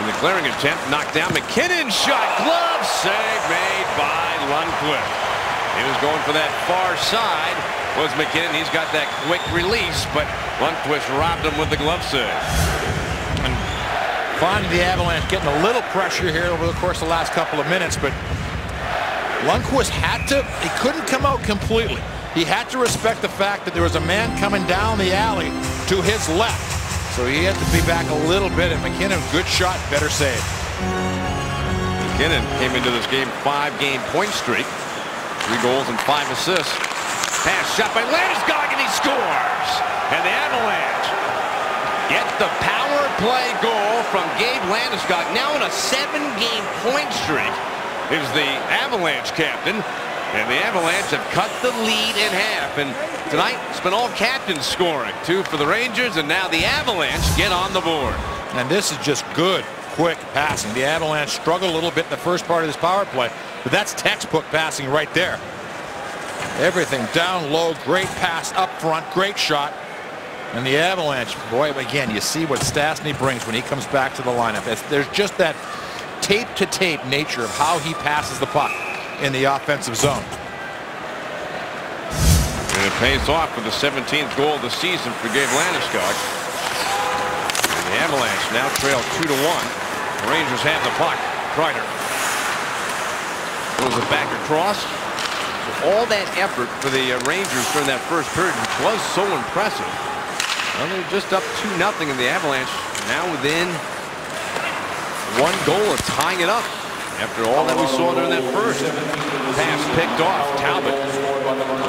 And the clearing attempt knocked down. McKinnon shot. Glove save made by Lundqvist. He was going for that far side. Was McKinnon. He's got that quick release, but Lundqvist robbed him with the glove save. And finding the Avalanche getting a little pressure here over the course of the last couple of minutes, but Lundqvist he couldn't come out completely. He had to respect the fact that there was a man coming down the alley to his left. So he had to be back a little bit, and McKinnon, good shot, better save. McKinnon came into this game 5-game point streak. 3 goals and 5 assists. Pass shot by Landeskog, and he scores. And the Avalanche get the power play goal from Gabe Landeskog. Now on a 7-game point streak is the Avalanche captain. And the Avalanche have cut the lead in half. And tonight, it's been all captains scoring. 2 for the Rangers, and now the Avalanche get on the board. And this is just good, quick passing. The Avalanche struggled a little bit in the first part of this power play, but that's textbook passing right there. Everything down low, great pass up front, great shot. And the Avalanche, boy, again, you see what Stastny brings when he comes back to the lineup. There's just that tape-to-tape nature of how he passes the puck in the offensive zone. And it pays off with the 17th goal of the season for Gabe Landeskog. And the Avalanche now trail 2-1. The Rangers have the puck. Kreider throws it back across. All that effort for the Rangers during that first period was so impressive. Well, they're just up 2-0, and the Avalanche now within 1 goal of tying it up. After all that we saw during that first pass picked off, Talbot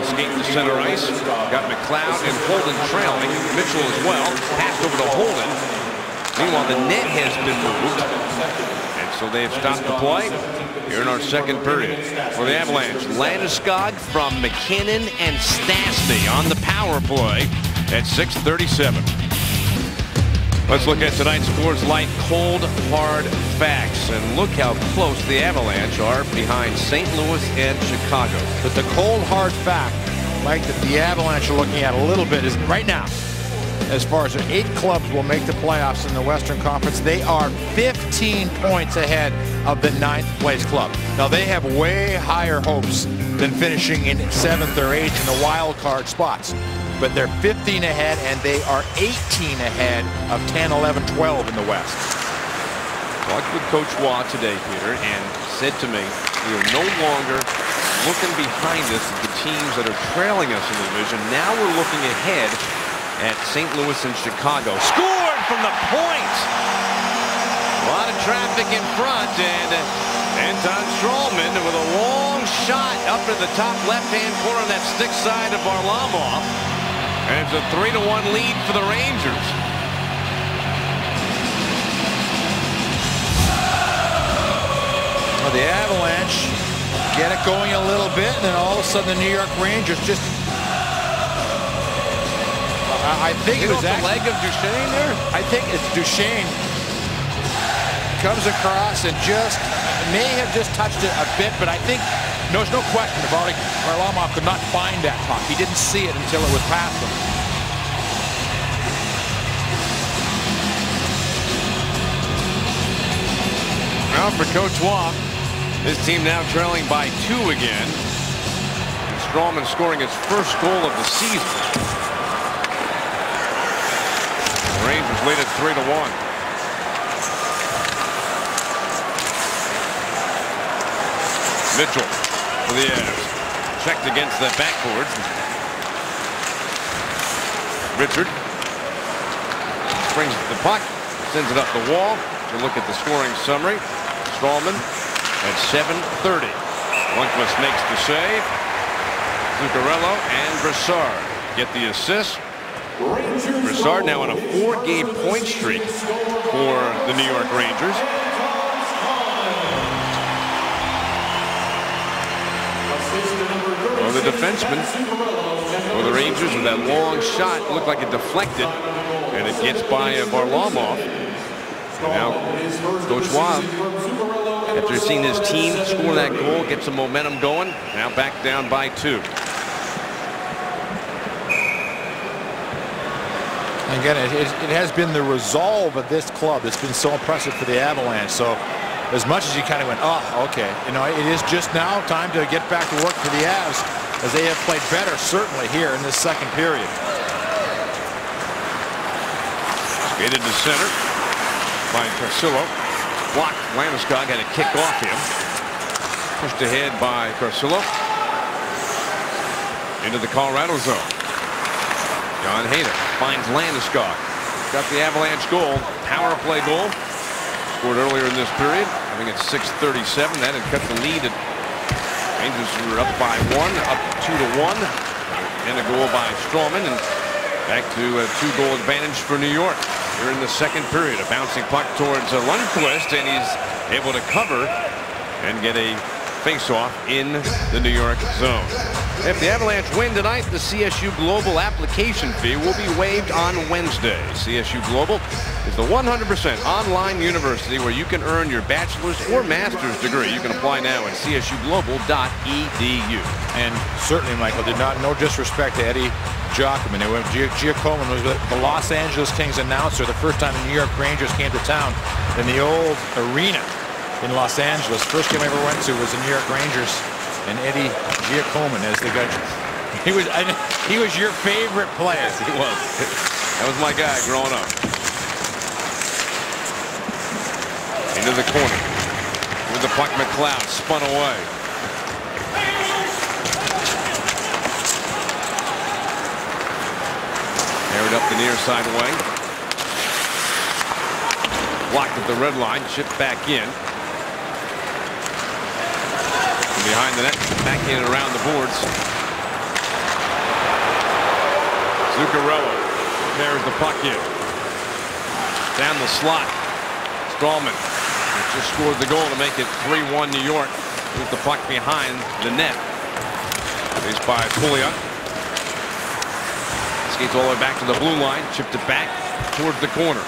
escaped the center ice. Got McLeod and Holden trailing. Mitchell as well. Passed over to Holden. Meanwhile, the net has been moved. And so they have stopped the play here in our second period. For the Avalanche, Landeskog from McKinnon and Stastny on the power play at 6:37. Let's look at tonight's Coors Light cold, hard facts. And look how close the Avalanche are behind St. Louis and Chicago. But the cold, hard fact, like that the Avalanche are looking at a little bit, is right now, as far as 8 clubs will make the playoffs in the Western Conference, they are 15 points ahead of the 9th place club. Now, they have way higher hopes than finishing in 7th or 8th in the wild card spots. But they're 15 ahead, and they are 18 ahead of 10, 11, 12 in the West. Talked with Coach Waugh today, Peter, and said to me, we are no longer looking behind us at the teams that are trailing us in the division. Now we're looking ahead at St. Louis and Chicago. Scored from the point! A lot of traffic in front, and Anton Stralman with a long shot up in the top left-hand corner on that stick side of Varlamov. And it's a 3-1 lead for the Rangers. Well, the Avalanche get it going a little bit, and then all of a sudden the New York Rangers just... I think it was the leg of Duchesne there? I think it's Duchesne comes across and just may have just touched it a bit, but I think there's no question about it. Varlamov could not find that puck. He didn't see it until it was past him. Now for Coach Waugh, his team now trailing by 2 again. Strawman scoring his first goal of the season. The Rangers lead at 3-1. Mitchell for the Avs. Checked against that backboard. Richard brings the puck, sends it up the wall. To look at the scoring summary, Strawman at 7:30. Lundqvist makes the save. Zuccarello and Brassard get the assist. Brassard now on a 4-game point streak for the New York Rangers. Well, the defenseman for the Rangers with that long shot looked like it deflected, and it gets by Varlamov. Now, Coach Waugh, after seeing his team score that goal, get some momentum going, now back down by 2. Again, it has been the resolve of this club that's been so impressive for the Avalanche. So as much as you kind of went, oh, okay, you know, it is just now time to get back to work for the Avs, as they have played better, certainly here in this second period. Skated to center by Carcillo. Blocked. Landeskog had to kick off him. Pushed ahead by Carcillo. Into the Colorado zone. John Hayden finds Landeskog. Got the Avalanche goal. Power play goal. Scored earlier in this period. I think it's 6:37. That had cut the lead. Rangers were up by 1, up 2-1. And a goal by Strawman. And back to a 2-goal advantage for New York. We're in the second period. A bouncing puck towards Lundqvist, and he's able to cover and get a face-off in the New York zone. If the Avalanche win tonight, the CSU Global application fee will be waived on Wednesday. CSU Global is the 100% online university where you can earn your bachelor's or master's degree. You can apply now at csuglobal.edu. And certainly, Michael, no disrespect to Eddie Giacomin. Giacomin was the Los Angeles Kings announcer the first time the New York Rangers came to town in the old arena in Los Angeles. First game I ever went to was the New York Rangers, and Eddie Giacomin as the guy. He was your favorite player. Yes, he was. That was my guy growing up. Into the corner with the puck. McLeod spun away. Carried up the near side wing. Blocked at the red line. Chipped back in. And behind the net. Back in and around the boards. Zuccarello carries the puck in. Down the slot. Strawman just scored the goal to make it 3-1 New York. With the puck behind the net. Faced by Pouliot. Skates all the way back to the blue line. Chipped it back towards the corner.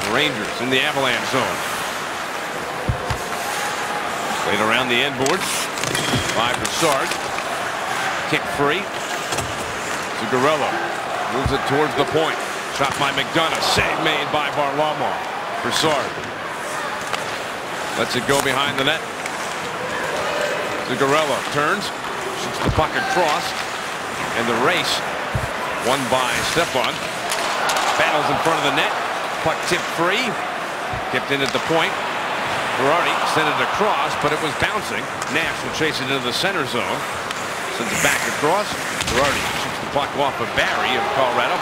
The Rangers in the Avalanche zone. Played around the end boards by Brassard. Kick free. Zuccarello moves it towards the point. Shot by McDonough. Save made by Varlamov. Brassard lets it go behind the net. Zuccarello turns. Shoots the puck across. And the race won by Stepan. Battles in front of the net. Puck tipped free. Tipped in at the point. Girardi sent it across, but it was bouncing. Nash will chase it into the center zone. Sends it back across. Girardi shoots the puck off of Barry of Colorado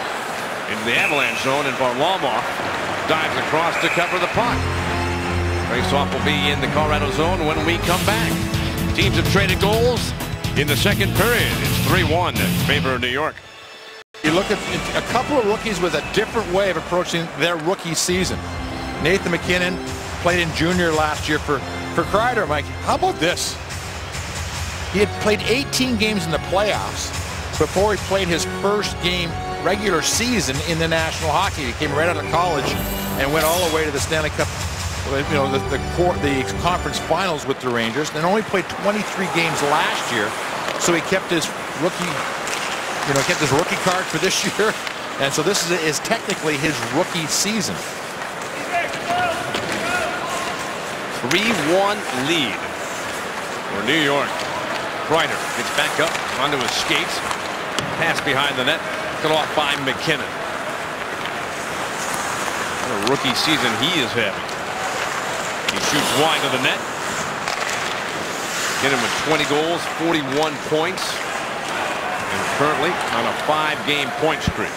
into the Avalanche zone, and Varlamov dives across to cover the puck. Face-off will be in the Colorado zone when we come back. Teams have traded goals in the second period. It's 3-1 in favor of New York. You look at a couple of rookies with a different way of approaching their rookie season. Nathan MacKinnon played in junior last year for Kreider. Mike, how about this? He had played 18 games in the playoffs before he played his first game regular season in the National Hockey. He came right out of college and went all the way to the Stanley Cup, you know, the conference finals with the Rangers, and only played 23 games last year. So he kept his rookie, kept his rookie card for this year, and so this is technically his rookie season. 3-1 lead for New York. Kreider gets back up onto his skates. Pass behind the net. Cut off by MacKinnon. What a rookie season he is having. He shoots wide of the net. MacKinnon with 20 goals, 41 points, and currently on a 5-game point streak.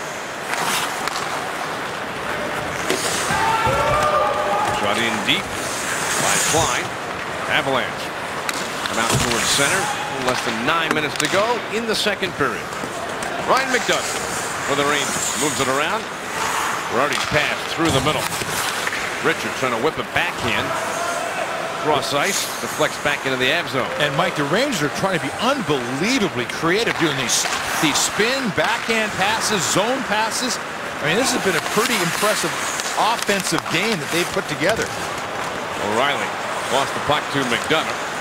Shot in deep by Klein. Avalanche come out towards center. Less than 9 minutes to go in the second period. Ryan McDonough for the Rangers moves it around. Girardi's pass through the middle. Richards trying to whip it backhand. Cross ice, deflects back into the Av zone. And Mike, the Rangers are trying to be unbelievably creative doing these spin backhand passes, zone passes. I mean, this has been a pretty impressive offensive game that they've put together. O'Reilly lost the puck to McDonough.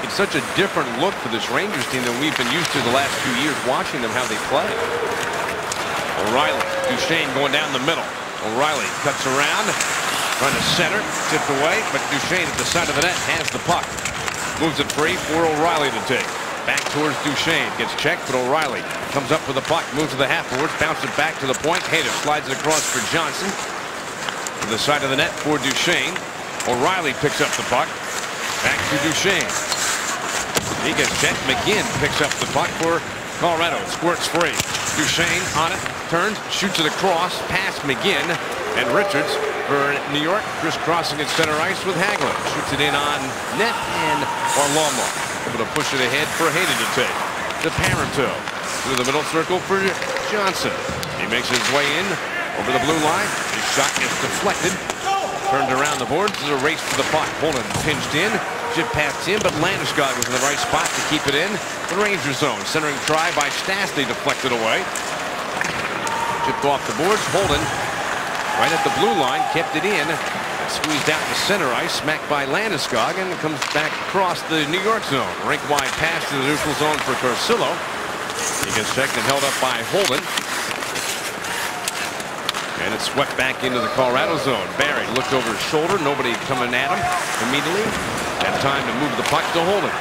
It's such a different look for this Rangers team than we've been used to the last 2 years watching them how they play. O'Reilly, Duchesne going down the middle. O'Reilly cuts around, trying to center, tipped away, but Duchesne at the side of the net has the puck. Moves it free for O'Reilly to take. Back towards Duchesne, gets checked, but O'Reilly comes up with the puck, moves to the half boards, bounces it back to the point. Hayter slides it across for Johnson. To the side of the net for Duchesne. O'Reilly picks up the puck. Back to Duchesne. He gets checked. McGinn picks up the puck for Colorado. Squirts free. Duchesne on it. Turns. Shoots it across. Past McGinn. And Richards for New York. Crisscrossing at center ice with Hagelin. Shoots it in on net. And Varlamov able to push it ahead for Hayden to take. To Parenteau. Through the middle circle for Johnson. He makes his way in over the blue line. His shot gets deflected. Turned around the boards. There's a race for the puck. Poland pinched in. Chip past him, but Landeskog was in the right spot to keep it in. The Ranger zone. Centering try by Stastny deflected away. Chipped off the boards. Holden right at the blue line. Kept it in. Squeezed out to center ice. Smacked by Landeskog and comes back across the New York zone. Rink-wide pass to the neutral zone for Carcillo. He gets checked and held up by Holden. And it's swept back into the Colorado zone. Barry looked over his shoulder. Nobody coming at him immediately. Had time to move the puck to Holden.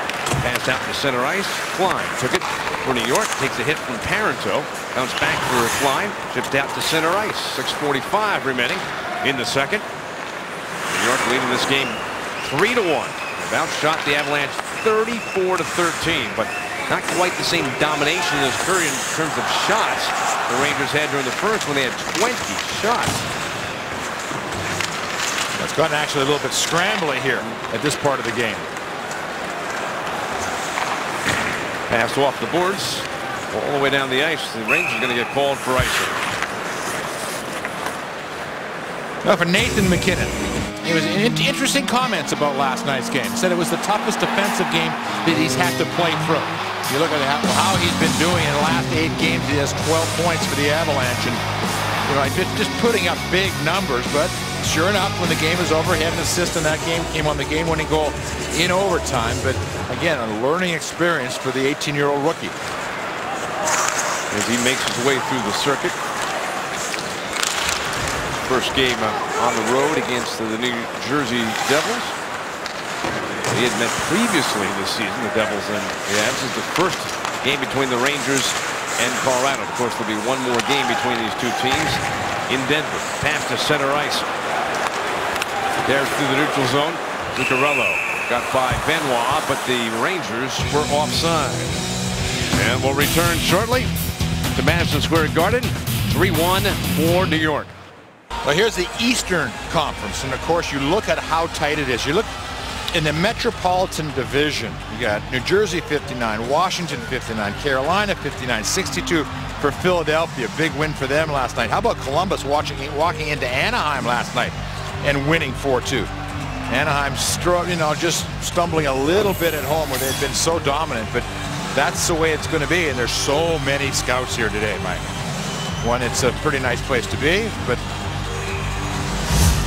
Passed out to center ice. Klein took it for New York. Takes a hit from Parenteau. Comes back for Klein. Shipped out to center ice. 6:45 remaining in the second. New York leading this game 3-1. They've outshot the Avalanche 34-13, but not quite the same domination as Curry in terms of shots the Rangers had during the first when they had 20 shots. It's gotten actually a little bit scrambly here at this part of the game. Pass off the boards all the way down the ice. The Rangers are going to get called for icing. Now for Nathan MacKinnon. It was interesting comments about last night's game. Said it was the toughest defensive game that he's had to play through. You look at how he's been doing in the last 8 games. He has 12 points for the Avalanche, and you know, just putting up big numbers. But sure enough, when the game is over, he had an assist in that game. Came on the game-winning goal in overtime. But again, a learning experience for the 18-year-old rookie. As he makes his way through the circuit. First game on the road against the New Jersey Devils. He had met previously this season, the Devils and the Avs. This is the first game between the Rangers and Colorado. Of course, there'll be one more game between these two teams in Denver. Pass to center ice. There's through the neutral zone. Zuccarello got by Benoit, but the Rangers were offside. And we'll return shortly to Madison Square Garden. 3-1 for New York. Well, here's the Eastern Conference, and of course you look at how tight it is. You look in the Metropolitan Division. You got New Jersey 59, Washington 59, Carolina 59, 62 for Philadelphia. Big win for them last night. How about Columbus walking into Anaheim last night and winning 4-2? Anaheim, just stumbling a little bit at home where they've been so dominant, but that's the way it's going to be. And there's so many scouts here today, Mike. One, it's a pretty nice place to be, but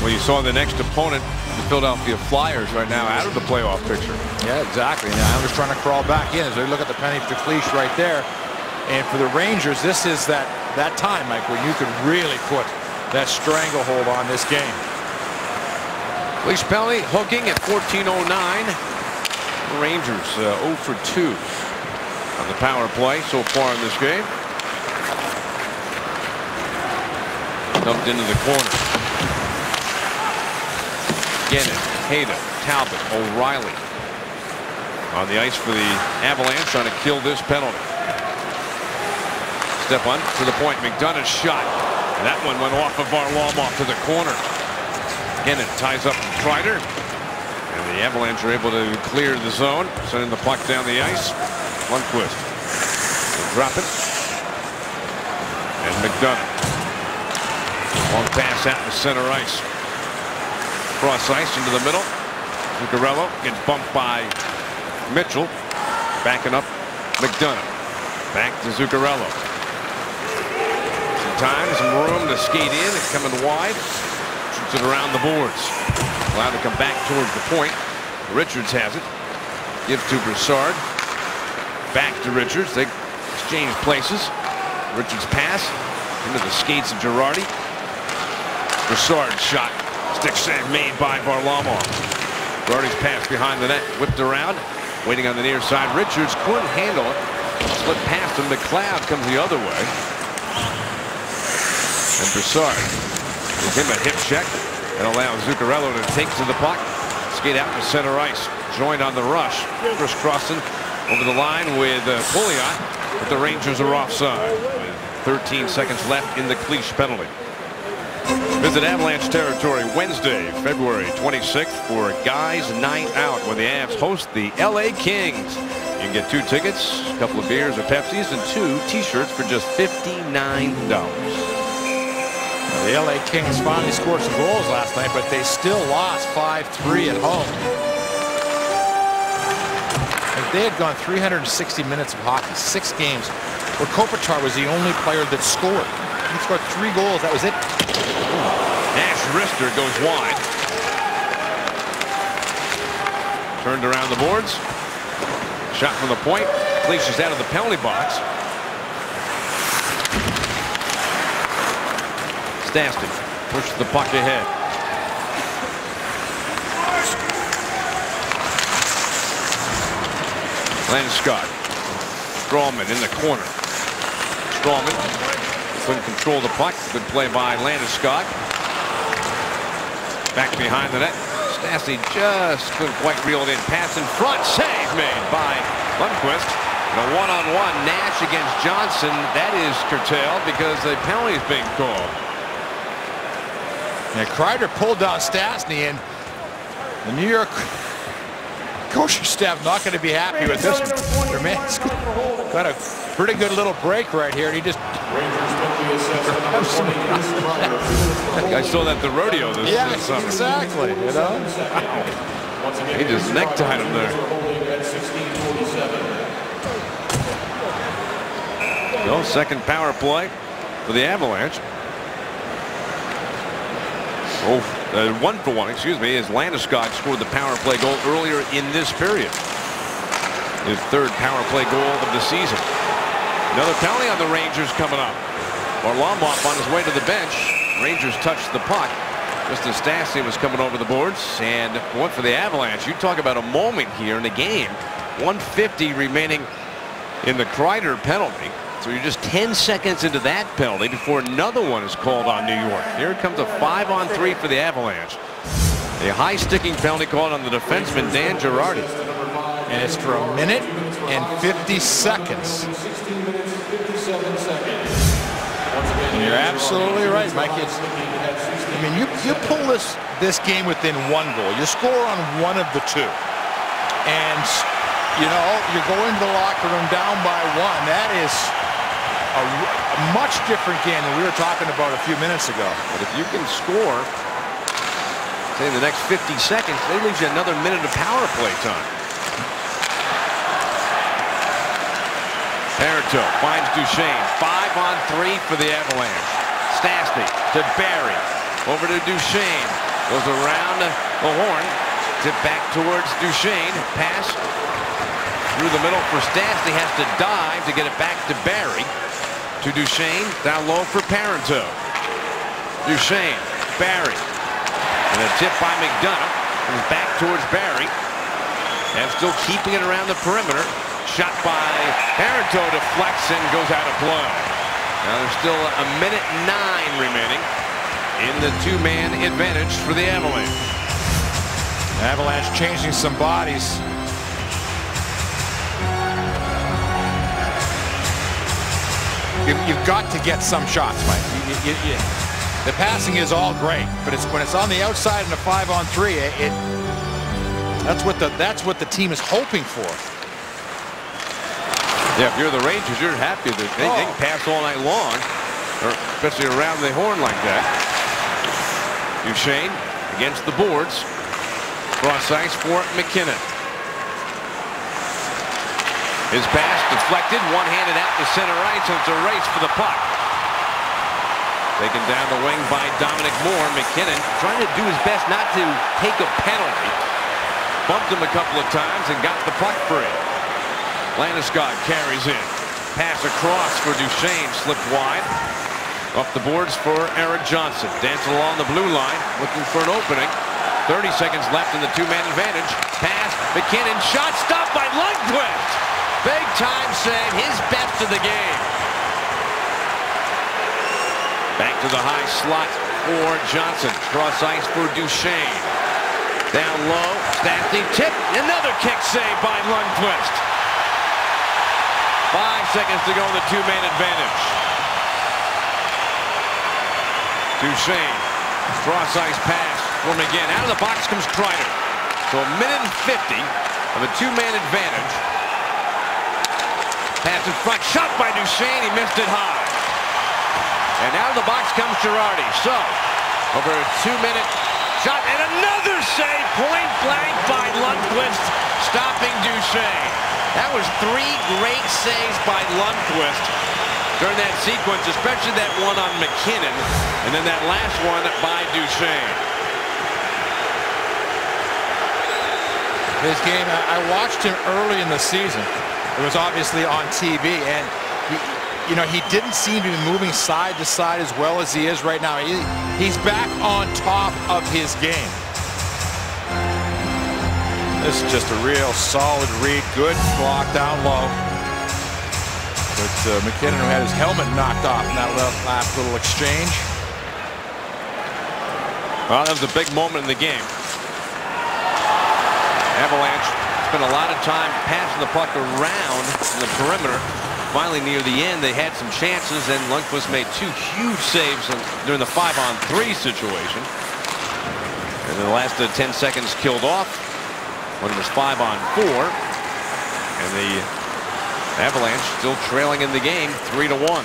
well, you saw the next opponent, the Philadelphia Flyers, right now out of the playoff picture. Yeah, exactly. Now I'm just trying to crawl back in as we look at the penalty to Cleach right there. And for the Rangers, this is that time, Mike, where you could really put that stranglehold on this game. Leash penalty, hooking at 14:09. Rangers 0 for 2 on the power play so far in this game. Dumped into the corner. Gannon, Hayden, Talbot, O'Reilly on the ice for the Avalanche, trying to kill this penalty. Step on to the point. McDonough's shot. And that one went off of Varlamov to the corner. Gannon ties up Kreider. And the Avalanche are able to clear the zone, sending the puck down the ice. Lundqvist will drop it. And McDonough. Long pass out to center ice. Cross ice into the middle. Zuccarello gets bumped by Mitchell. Backing up McDonough. Back to Zuccarello. Some time, some room to skate in. It's coming wide. Shoots it around the boards. Allowed to come back towards the point. Richards has it. Gives to Brassard. Back to Richards. They exchange places. Richards pass into the skates of Girardi. Brassard shot. Stick save made by Varlamov. Girardi's pass behind the net. Whipped around. Waiting on the near side. Richards couldn't handle it. Slip past him. McLeod comes the other way. And Brassard gives him a hip check and allows Zuccarello to take to the puck. Skate out to center ice. Joined on the rush. Chris Crossan over the line with Pouliot. But the Rangers are offside. With 13 seconds left in the Cleach penalty. Visit Avalanche territory Wednesday, February 26th for Guys Night Out when the Avs host the LA Kings. You can get 2 tickets, a couple of beers or Pepsis, and 2 t-shirts for just $59. The LA Kings finally scored some goals last night, but they still lost 5-3 at home. If they had gone 360 minutes of hockey, 6 games, where Kopitar was the only player that scored. He scored 3 goals. That was it. Nash Rister goes wide. Turned around the boards. Shot from the point. Cleach is out of the penalty box. Stastny pushes the puck ahead. Landeskog. Strawman in the corner. Strawman couldn't control the puck. Good play by Landeskog. Back behind the net. Stastny just couldn't quite reel it in. Pass in front. Save made by Lundqvist. And a one-on-one Nash against Johnson. That is curtailed because the penalty is being called. Yeah, Kreider pulled down Stastny, and the New York coaching staff not going to be happy with this one. Their man's got a pretty good little break right here, and he just... I saw that at the rodeo this summer. Exactly. You know? He just necktied him there. No, second power play for the Avalanche. 1-for-1, excuse me, as Landeskog scored the power play goal earlier in this period. His 3rd power play goal of the season. Another penalty on the Rangers coming up. Varlamov on his way to the bench. Rangers touched the puck just as Stastny was coming over the boards. And one for the Avalanche. You talk about a moment here in the game. 1:50 remaining in the Kreider penalty. So you're just 10 seconds into that penalty before another one is called on New York. Here comes a 5-on-3 for the Avalanche. A high sticking penalty called on the defenseman Dan Girardi. And it's for 1 minute and 50 seconds. And you're absolutely right, Mike. I mean, you pull this game within 1 goal. You score on 1 of the 2. And, you know, you're going to the locker room down by 1. That is a much different game than we were talking about a few minutes ago. But if you can score, say in the next 50 seconds, they leave you another minute of power play time. Parenteau finds Duchesne. 5-on-3 for the Avalanche. Stastny to Barry. Over to Duchesne. Goes around the horn. Tip back towards Duchesne. Pass through the middle for Stastny. Has to dive to get it back to Barry. To Duchesne. Down low for Parenteau. Duchesne. Barry. And a tip by McDonough. Comes back towards Barrie. And still keeping it around the perimeter. Shot by Parenteau, deflects and goes out of play. Now there's still a minute 9 remaining in the two-man advantage for the Avalanche. Avalanche changing some bodies. You've got to get some shots, Mike. The passing is all great, but when it's on the outside in a 5-on-3, that's what the team is hoping for. Yeah, if you're the Rangers, you're happy that they can pass all night long, or especially around the horn like that. Duchesne against the boards. Cross ice for McKinnon. His pass deflected, one-handed out to center right, so it's a race for the puck. Taken down the wing by Dominic Moore. McKinnon trying to do his best not to take a penalty. Bumped him a couple of times and got the puck free. Landeskog carries in. Pass across for Duchesne, slipped wide. Off the boards for Erik Johnson. Dancing along the blue line, looking for an opening. 30 seconds left in the two-man advantage. Pass, McKinnon, shot stopped by Lundqvist. Big time save, his best of the game. Back to the high slot for Johnson. Cross ice for Duchesne. Down low, Stastny tip, another kick save by Lundqvist. 5 seconds to go in the two-man advantage. Duchesne, cross ice pass for McGinn. Out of the box comes Kreider. So a minute and 50 of a two-man advantage. Pass in front, shot by Duchesne, he missed it high. And out of the box comes Girardi. So, over a 2-minute shot, and another save, point blank by Lundqvist, stopping Duchesne. That was 3 great saves by Lundqvist during that sequence, especially that one on McKinnon, and then that last one by Duchesne. This game, I watched him early in the season. It was obviously on TV, and he didn't seem to be moving side to side as well as he is right now. He's back on top of his game. This is just a real solid read, good block down low. But McKinnon, who had his helmet knocked off in that last little exchange. Well, that was a big moment in the game. Avalanche spent a lot of time passing the puck around in the perimeter. Finally, near the end, they had some chances, and Lundqvist made 2 huge saves during the 5-on-3 situation. And the last 10 seconds killed off when it was 5-on-4. And the Avalanche still trailing in the game 3-1.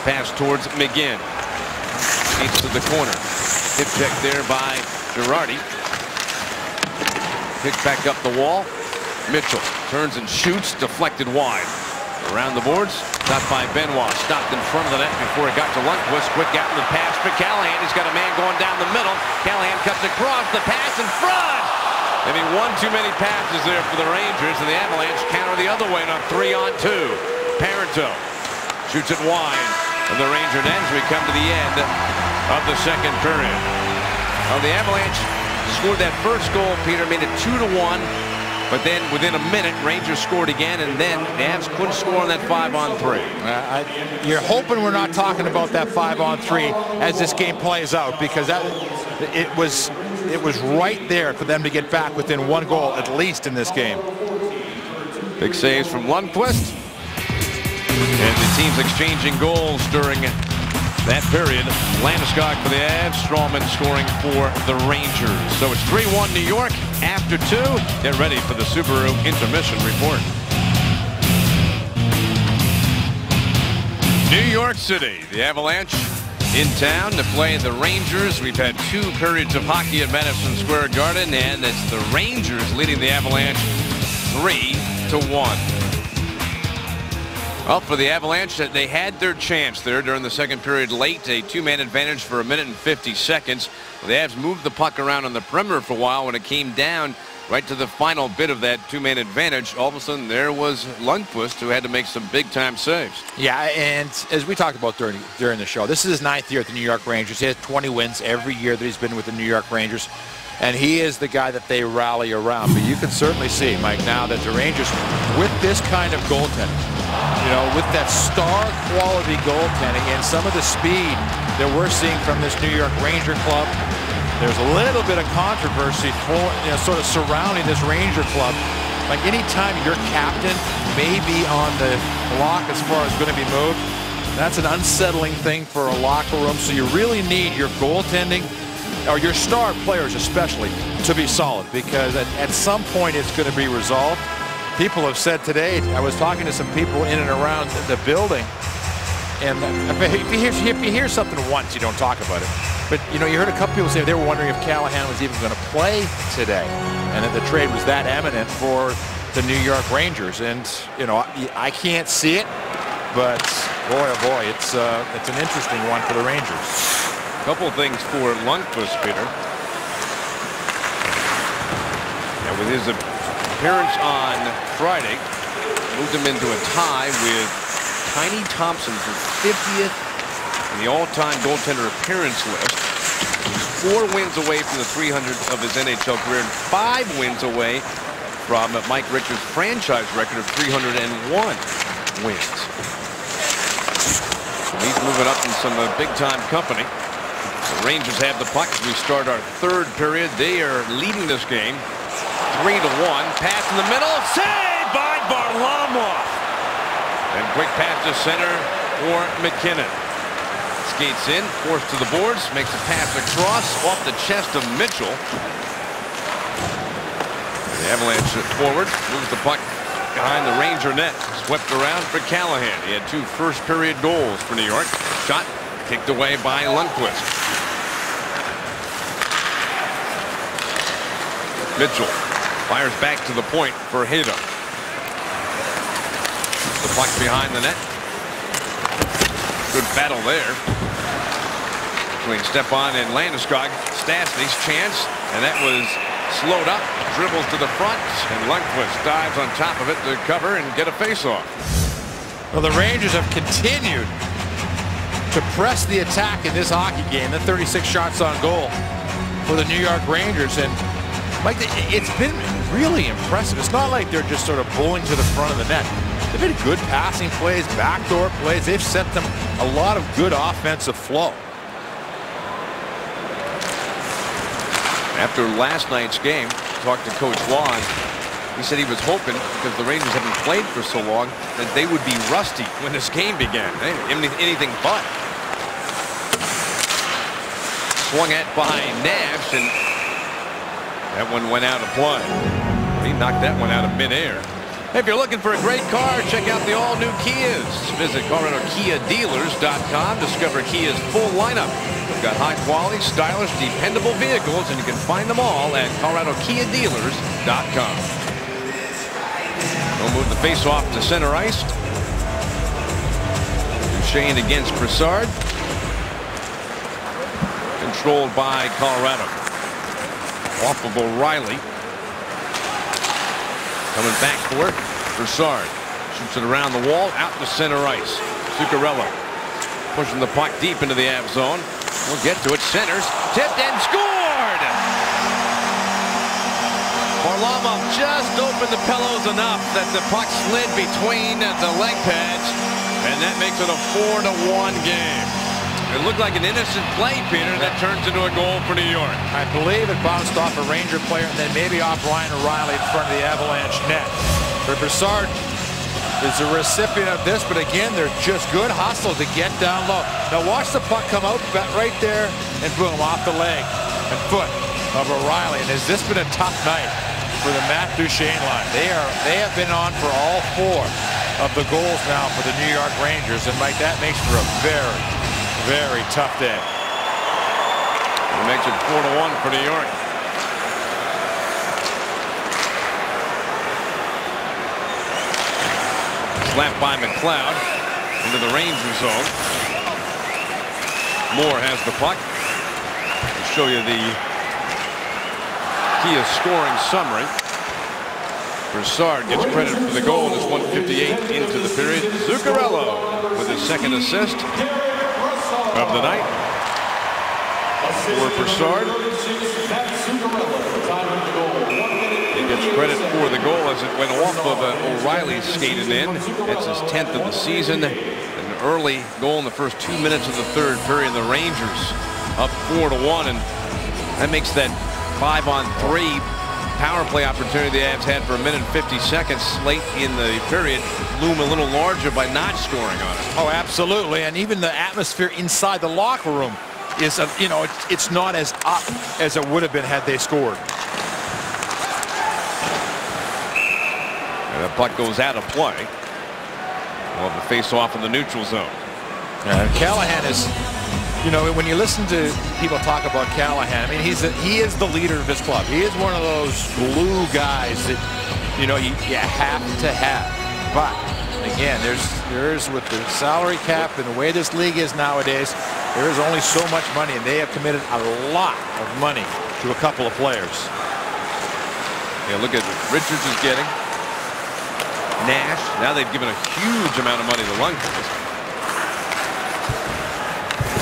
Pass towards McGinn. East to the corner. Hip check there by Girardi. Picked back up the wall. Mitchell turns and shoots, deflected wide. Around the boards, stopped by Benoit. Stopped in front of the net before it got to Lundqvist. Quick out in the pass for Callahan. He's got a man going down the middle. Callahan cuts across, the pass in front. And he won too many passes there for the Rangers, and the Avalanche counter the other way on 3-on-2. Parenteau shoots it wide of the Ranger net as we come to the end of the second period. Well, the Avalanche scored that first goal, Peter, made it 2-1. But then within a minute, Rangers scored again, and then the Avs couldn't score on that 5-on-3. You're hoping we're not talking about that 5-on-3 as this game plays out, because it was right there for them to get back within 1 goal at least in this game. Big saves from Lundqvist. And the teams exchanging goals during that period. Landeskog for the Avs, Strawman scoring for the Rangers. So it's 3-1 New York after 2. Get ready for the Subaru intermission report. New York City, the Avalanche in town to play the Rangers. We've had 2 periods of hockey at Madison Square Garden, and it's the Rangers leading the Avalanche 3-1. Well, for the Avalanche, they had their chance there during the second period late. A 2-man advantage for a minute and 50 seconds. The Avs moved the puck around on the perimeter for a while. When it came down right to the final bit of that two-man advantage, all of a sudden there was Lundqvist, who had to make some big-time saves. Yeah, and as we talked about during the show, this is his 9th year at the New York Rangers. He has 20 wins every year that he's been with the New York Rangers, and he is the guy that they rally around. But you can certainly see, Mike, now that the Rangers, with this kind of goaltending, you know, with that star quality goaltending and some of the speed that we're seeing from this New York Ranger club, there's a little bit of controversy for, sort of surrounding this Ranger club. Like, anytime your captain may be on the block as far as going to be moved, that's an unsettling thing for a locker room. So you really need your goaltending, or your star players especially, to be solid, because at some point it's going to be resolved. People have said today, I was talking to some people in and around the building, and if you hear something once, you don't talk about it. But, you heard a couple people say they were wondering if Callahan was even going to play today, and that the trade was that imminent for the New York Rangers. And, I can't see it, but boy, oh boy, it's an interesting one for the Rangers. A couple of things for Lundqvist, Peter. And with his appearance on Friday, moved him into a tie with Tiny Thompson for 50th in the all-time goaltender appearance list. He's 4 wins away from the 300th of his NHL career and 5 wins away from Mike Richards' franchise record of 301 wins. So he's moving up in some big-time company. The Rangers have the puck as we start our 3rd period. They are leading this game 3-1. Pass in the middle. Saved by Varlamov. And quick pass to center for McKinnon. Skates in, forced to the boards, makes a pass across off the chest of Mitchell. The Avalanche forward, moves the puck behind the Ranger net. Swept around for Callahan. He had 2 first-period goals for New York. Shot kicked away by Lundqvist. Mitchell fires back to the point for Hayda. The puck behind the net. Good battle there between Stepan and Landeskog. Stastny's chance, and that was slowed up. Dribbles to the front, and Lundqvist dives on top of it to cover and get a face-off. Well, the Rangers have continued to press the attack in this hockey game. The 36 shots on goal for the New York Rangers, and Mike, it's been really impressive. It's not like they're just sort of bowling to the front of the net. They've been good passing plays, backdoor plays. They've set them a lot of good offensive flow. After last night's game, talked to Coach Wong. He said he was hoping, because the Rangers haven't played for so long, that they would be rusty when this game began. Anything but. Swung at by Nash, and that one went out of play. He knocked that one out of midair. If you're looking for a great car, check out the all-new Kias. Visit ColoradoKiaDealers.com. Discover Kia's full lineup. We've got high-quality, stylish, dependable vehicles, and you can find them all at ColoradoKiaDealers.com. We'll move the face-off to center ice. Duchesne against Brassard. Controlled by Colorado. Off of O'Reilly. Coming back for it. Brassard shoots it around the wall, out to center ice. Zuccarello pushing the puck deep into the Av zone. We'll get to it. Centers, tipped and scored! Varlamov just opened the pillows enough that the puck slid between the leg pads, and that makes it a 4-1 game. It looked like an innocent play, Peter, that turns into a goal for New York. I believe it bounced off a Ranger player and then maybe off Ryan O'Reilly in front of the Avalanche net. But Brassard is a recipient of this, but again, they're just good hustle to get down low. Now watch the puck come out right there, and boom, off the leg and foot of O'Reilly. And has this been a tough night for the Matt Duchesne line? They have been on for all 4 of the goals now for the New York Rangers, and Mike, that makes for a very tough day. It makes it 4-1 for New York. Slapped by McLeod into the Ranger zone. Moore has the puck. I'll show you the Kia scoring summary. Broussard gets credit for the goal. It's 1:58 into the period. Zuccarello with his second assist of the night for Broussard. He gets credit for the goal as it went off of O'Reilly skated in. That's his 10th of the season. An early goal in the first 2 minutes of the third period. The Rangers up 4-1, and that makes that 5-on-3 power play opportunity the Avs had for 1 minute and 50 seconds late in the period loom a little larger by not scoring on it. Oh, absolutely. And even the atmosphere inside the locker room is, it's not as up as it would have been had they scored. And the puck goes out of play. We'll have a face-off in the neutral zone. Callahan is, when you listen to people talk about Callahan, I mean, he is the leader of his club. He is one of those glue guys that, you have to have. But again, there's with the salary cap and the way this league is nowadays, there is only so much money, and they have committed a lot of money to a couple of players. Yeah, look at what Richards is getting. Nash. Now they've given a huge amount of money to Lundqvist.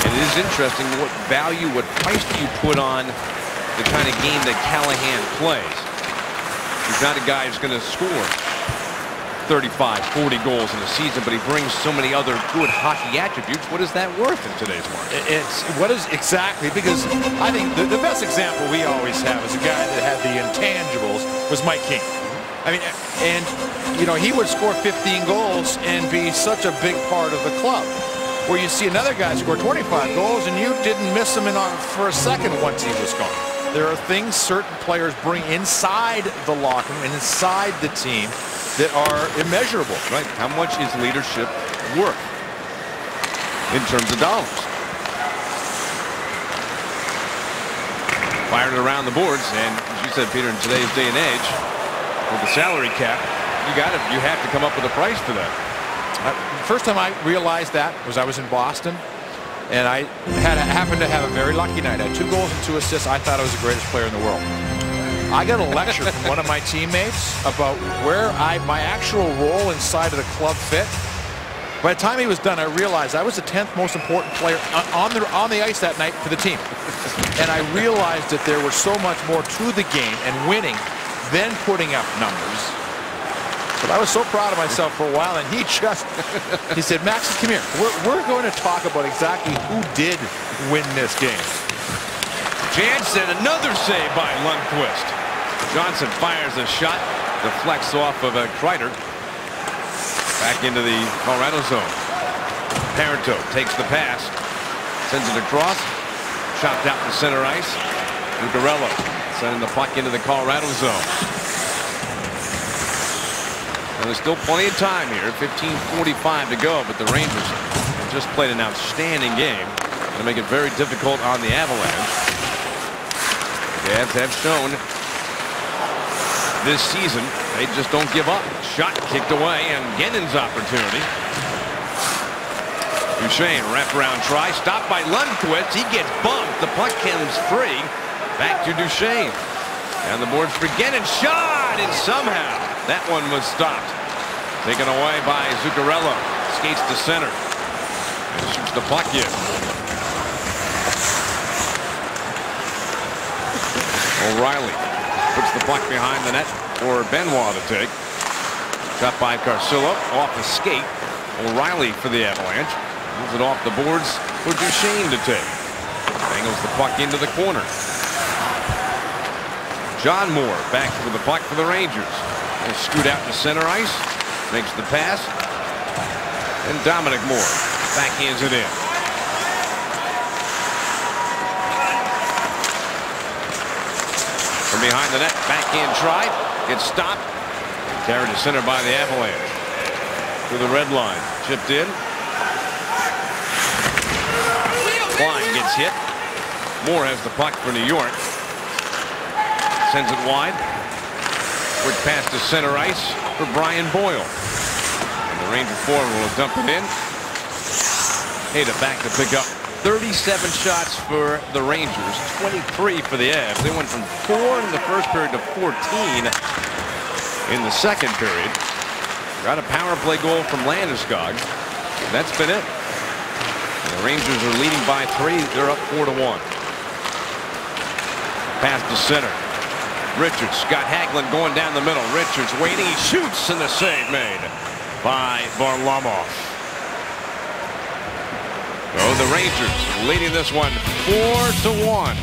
And it is interesting what value, what price do you put on the kind of game that Callahan plays. He's not a guy who's going to score 35, 40 goals in a season, but he brings so many other good hockey attributes. What is that worth in today's market? Exactly, because I think the best example we always have is a guy that had the intangibles was Mike King. I mean, and he would score 15 goals and be such a big part of the club. Where you see another guy score 25 goals and you didn't miss him for a second once he was gone. There are things certain players bring inside the locker room and inside the team that are immeasurable. Right. How much is leadership worth in terms of dollars? Fired around the boards, and as you said, Peter, in today's day and age, with the salary cap, you have to come up with a price for that. The first time I realized that was I was in Boston, and I happened to have a very lucky night. I had 2 goals and 2 assists. I thought I was the greatest player in the world. I got a lecture from one of my teammates about where my actual role inside of the club fit. By the time he was done, I realized I was the 10th most important player on the ice that night for the team. And I realized that there was so much more to the game and winning than putting up numbers. But I was so proud of myself for a while, and he said, Max, come here. We're going to talk about exactly who did win this game. Jansen, another save by Lundqvist. Johnson fires a shot, deflects off of Kreider. Back into the Colorado zone. Parenteau takes the pass, sends it across, chopped out to center ice. Zuccarello sending the puck into the Colorado zone. And there's still plenty of time here. 15:45 to go, but the Rangers have just played an outstanding game to make it very difficult on the Avalanche. The Avs have shown this season they just don't give up. Shot kicked away, and Gennon's opportunity. Duchesne wraparound try, stopped by Lundqvist. He gets bumped. The puck comes free. Back to Duchesne. And the boards for Gennon. Shot, and somehow that one was stopped. Taken away by Zuccarello. Skates to center. And shoots the puck in. O'Reilly puts the puck behind the net for Benoit to take. Shot by Carcillo off the skate. O'Reilly for the Avalanche. Moves it off the boards for Duchesne to take. Angles the puck into the corner. John Moore back with the puck for the Rangers. He'll scoot out to center ice. Makes the pass. And Dominic Moore backhands it in. From behind the net, backhand try. Gets stopped. Carried to center by the Avalanche. To the red line. Chipped in. Klein gets hit. Moore has the puck for New York. Sends it wide. Quick pass to center ice for Brian Boyle. And the Ranger forward will dump it in. Hayda back to pick up 37 shots for the Rangers, 23 for the Avs. They went from 4 in the first period to 14 in the second period. Got a power play goal from Landeskog. That's been it. The Rangers are leading by 3. They're up 4-1. Pass to center. Richards. Scott Hagelin going down the middle. Richards waiting. He shoots, and the save made by Varlamov. Oh, the Rangers leading this one 4-1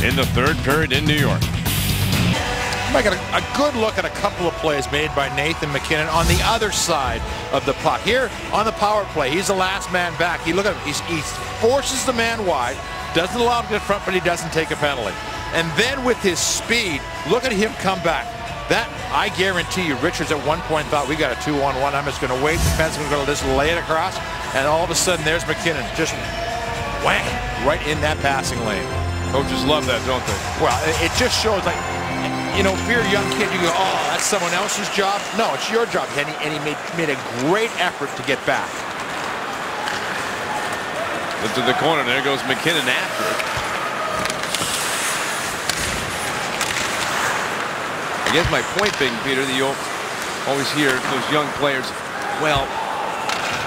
in the third period in New York. I got a good look at a couple of plays made by Nathan MacKinnon on the other side of the puck. Here on the power play, he's the last man back. Look at him. He forces the man wide, doesn't allow him to get front, but he doesn't take a penalty. And then with his speed, look at him come back. That, I guarantee you, Richards at one point thought, we got a 2-on-1. I'm just going to wait. The defenseman's going to just lay it across. And all of a sudden, there's MacKinnon. Just whang, right in that passing lane. Coaches love that, don't they? Well, it just shows, like, you know, if you're a young kid, you go, oh, that's someone else's job. No, it's your job. And he made a great effort to get back. Into the corner. There goes MacKinnon after it. I guess my point being, Peter, that you'll always hear those young players, well,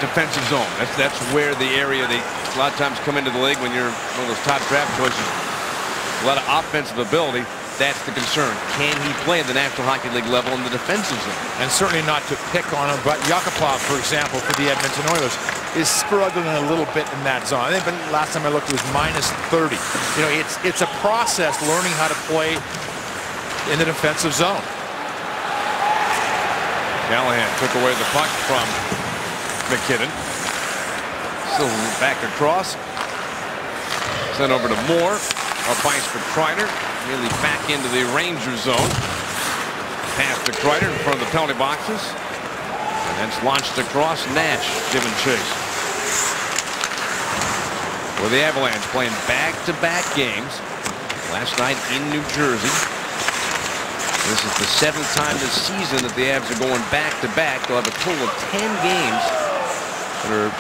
defensive zone. That's where the area they a lot of times come into the league when you're one of those top draft choices. A lot of offensive ability. That's the concern. Can he play at the National Hockey League level in the defensive zone? And certainly not to pick on him, but Yakupov, for example, for the Edmonton Oilers, is struggling a little bit in that zone. I think last time I looked, it was -30. You know, it's a process learning how to play in the defensive zone. Callahan took away the puck from MacKinnon. Still back across. Sent over to Moore. Up ice for Kreider. Nearly back into the Ranger zone. Pass to Kreider in front of the penalty boxes. And that's launched across. Nash giving chase. Well, the Avalanche playing back-to-back games. Last night in New Jersey. This is the 7th time this season that the Avs are going back-to-back. They'll have a total of 10 games that are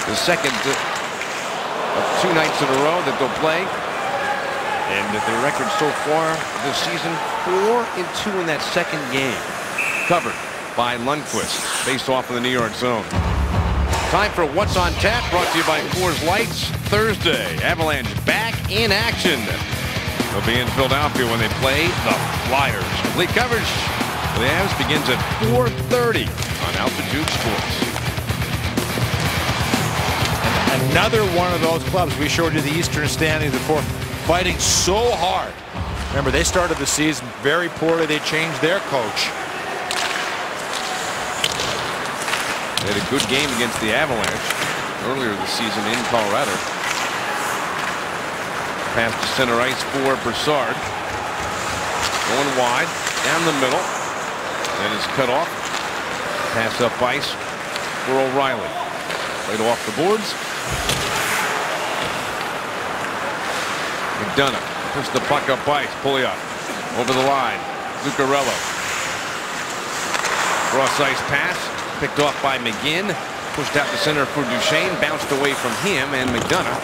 the second of 2 nights in a row that they'll play. And their record so far this season, 4-2 in that second game. Covered by Lundqvist, based off of the New York zone. Time for What's on Tap, brought to you by Coors Lights. Thursday, Avalanche back in action. They'll be in Philadelphia when they play the Flyers. Complete coverage for the Avs begins at 4:30 on Altitude Sports. And another one of those clubs. We showed you the Eastern standings before, fighting so hard. Remember, they started the season very poorly. They changed their coach. They had a good game against the Avalanche earlier this season in Colorado. Pass to center ice for Brassard. Going wide, down the middle. Then is cut off. Pass up ice for O'Reilly. Played off the boards. McDonough push the puck up ice. Pouliot over the line. Zuccarello. Cross ice pass. Picked off by McGinn. Pushed out the center for Duchesne. Bounced away from him, and McDonough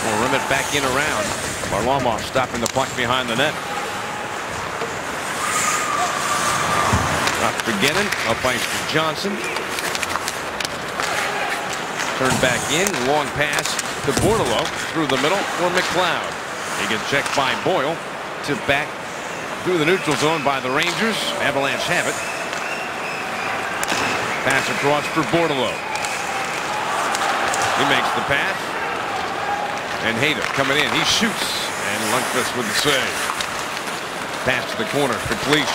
will rim it back in around. Varlamov stopping the puck behind the net. Not forgetting. Up ice for Johnson. Turned back in. Long pass to Bordeleau. Through the middle for McLeod. He gets checked by Boyle. Tipped back through the neutral zone by the Rangers. Avalanche have it. Pass across for Bordeleau. He makes the pass. And Hayda coming in. He shoots. And Lundqvist with the save. Pass to the corner for Cleach.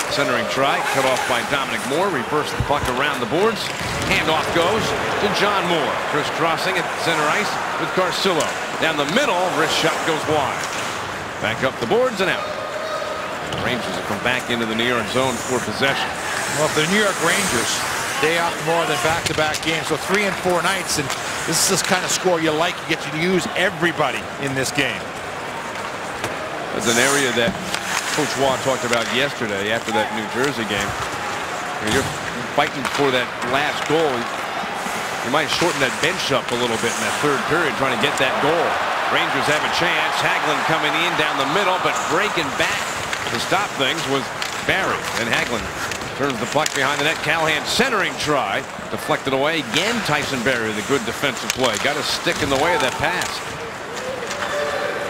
Centering try. Cut off by Dominic Moore. Reverse the puck around the boards. Handoff goes to John Moore. Crisscrossing at center ice with Carcillo. Down the middle. Wrist shot goes wide. Back up the boards and out. The Rangers will come back into the New York zone for possession. Well, if the New York Rangers, day off more than back-to-back games, so 3 and 4 nights, and this is this kind of score you like. You get to use everybody in this game. That's an area that Coach Waugh talked about yesterday after that New Jersey game. You're fighting for that last goal. You might shorten that bench up a little bit in that third period trying to get that goal. Rangers have a chance. Hagelin coming in down the middle, but breaking back to stop things was Barry. Then Hagelin turns the puck behind the net. Callahan centering try. Deflected away. Again, Tyson Barry with a good defensive play. Got a stick in the way of that pass.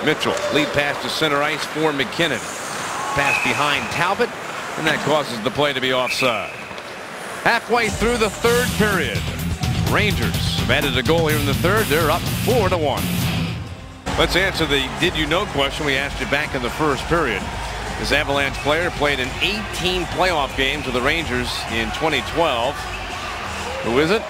Mitchell, lead pass to center ice for McKinnon. Pass behind Talbot, and that causes the play to be offside. Halfway through the third period. Rangers have added a goal here in the third. They're up 4-1. Let's answer the did you know question we asked you back in the first period. This Avalanche player played in 18 playoff games with the Rangers in 2012. Who is it?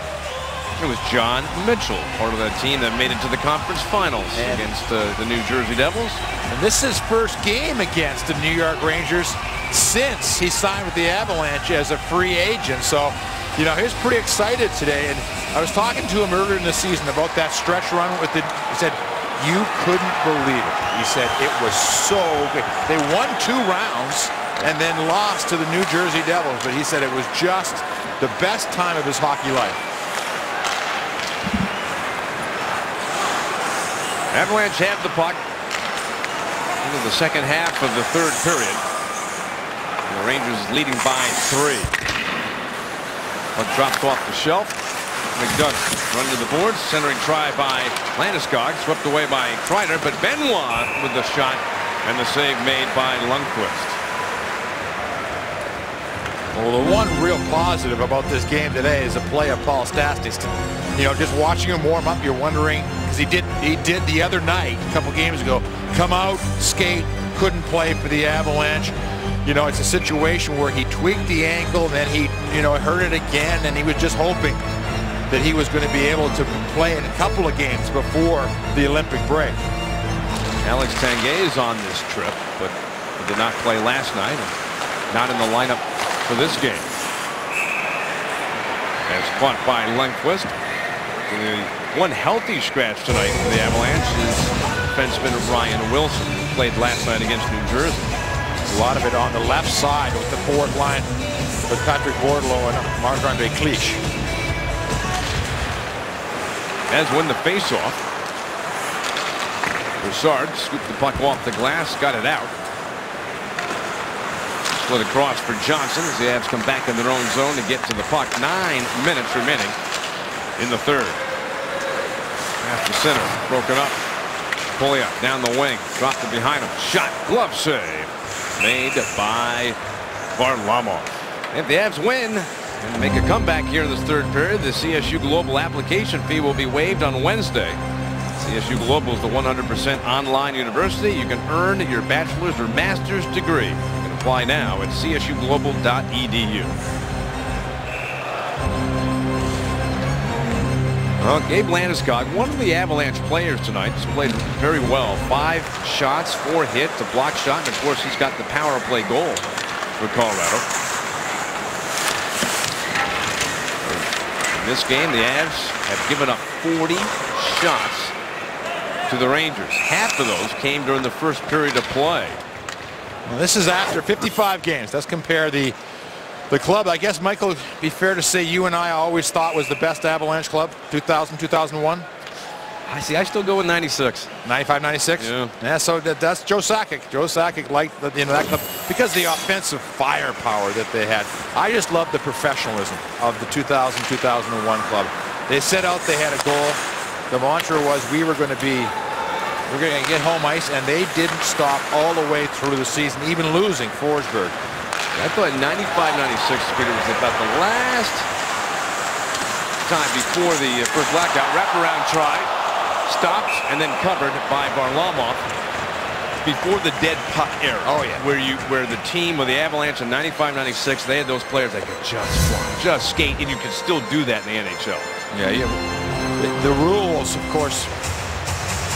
It was John Mitchell, part of that team that made it to the conference finals against the New Jersey Devils. And this is his first game against the New York Rangers since he signed with the Avalanche as a free agent. So, you know, he was pretty excited today. And I was talking to him earlier in the season about that stretch run with the. He said, "You couldn't believe it." He said it was so good. They won 2 rounds and then lost to the New Jersey Devils. But he said it was just the best time of his hockey life. Avalanche have the puck into the second half of the third period. The Rangers leading by 3. Puck dropped off the shelf. McDonough run to the boards. Centering try by Landeskog. Swept away by Kreider. But Benoit with the shot and the save made by Lundqvist. Well, the one real positive about this game today is the play of Paul Stastny. You know, just watching him warm up, you're wondering, because he did the other night, a couple games ago, come out, skate, couldn't play for the Avalanche. You know, it's a situation where he tweaked the ankle, then he, you know, hurt it again, and he was just hoping that he was going to be able to play in a couple of games before the Olympic break. Alex Tanguay is on this trip, but he did not play last night and not in the lineup for this game. As fought by Lundqvist. The one healthy scratch tonight for the Avalanche is defenseman Ryan Wilson, who played last night against New Jersey. A lot of it on the left side with the fourth line with Patrick Bordeleau and Marc-Andre Cliche. As win the faceoff. Broussard scooped the puck off the glass, got it out. Split across for Johnson as the Avs come back in their own zone to get to the puck. 9 minutes remaining in the third. After center, broken up. Pouliot down the wing, dropped it behind him. Shot, glove save, made by Varlamov. If the Avs win and make a comeback here in this third period, the CSU Global application fee will be waived on Wednesday. CSU Global is the 100% online university. You can earn your bachelor's or master's degree. You can apply now at csuglobal.edu. Well, Gabe Landeskog, one of the Avalanche players tonight, has played very well. 5 shots, 4 hits, a block shot, and of course he's got the power play goal for Colorado. In this game, the Avs have given up 40 shots to the Rangers. Half of those came during the first period of play. Well, this is after 55 games. Let's compare the club. I guess, Michael, it'd be fair to say you and I always thought was the best Avalanche club, 2000, 2001. I see. I still go with 96. 95, 96? Yeah, so that's Joe Sakic. Joe Sakic liked that club because of the offensive firepower that they had. I just love the professionalism of the 2000, 2001 club. They set out, they had a goal. The mantra was we're going to get home ice, and they didn't stop all the way through the season, even losing Forsberg. I thought 95-96, Peter, was about the last time before the first blackout. Wraparound try, stopped, and then covered by Varlamov before the dead puck era. Oh, yeah. Where the team of the Avalanche in 95-96, they had those players that could just fly, just skate, and you could still do that in the NHL. Yeah. The rules, of course,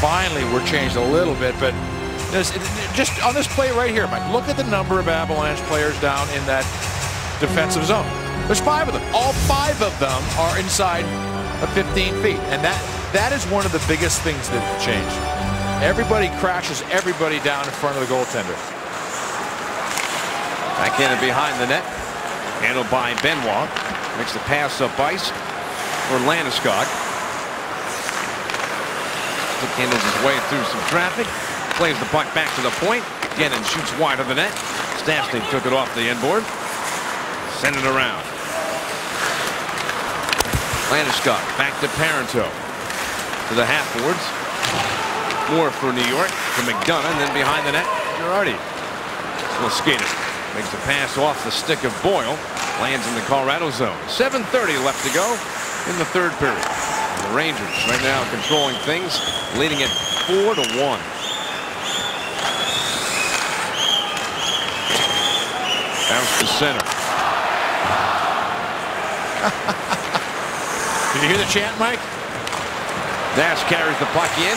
finally were changed a little bit, but just on this play right here, Mike, look at the number of Avalanche players down in that defensive zone. There's 5 of them. All 5 of them are inside of 15 feet, and that is one of the biggest things that changed. Everybody crashes everybody down in front of the goaltender. Backhanded behind the net, handled by Benoit. Makes the pass up ice for Landeskog. Handles his way through some traffic. Plays the puck back to the point. Again, and shoots wide of the net. Stastny took it off the inboard. Send it around. Landeskog back to Parenteau. To the half boards. More for New York to McDonough, and then behind the net, Girardi. Will skate it. Makes the pass off the stick of Boyle. Lands in the Colorado zone. 7:30 left to go in the third period. And the Rangers right now controlling things, leading it 4-1. Bounce to center. Did you hear the chant, Mike? Nash carries the puck in.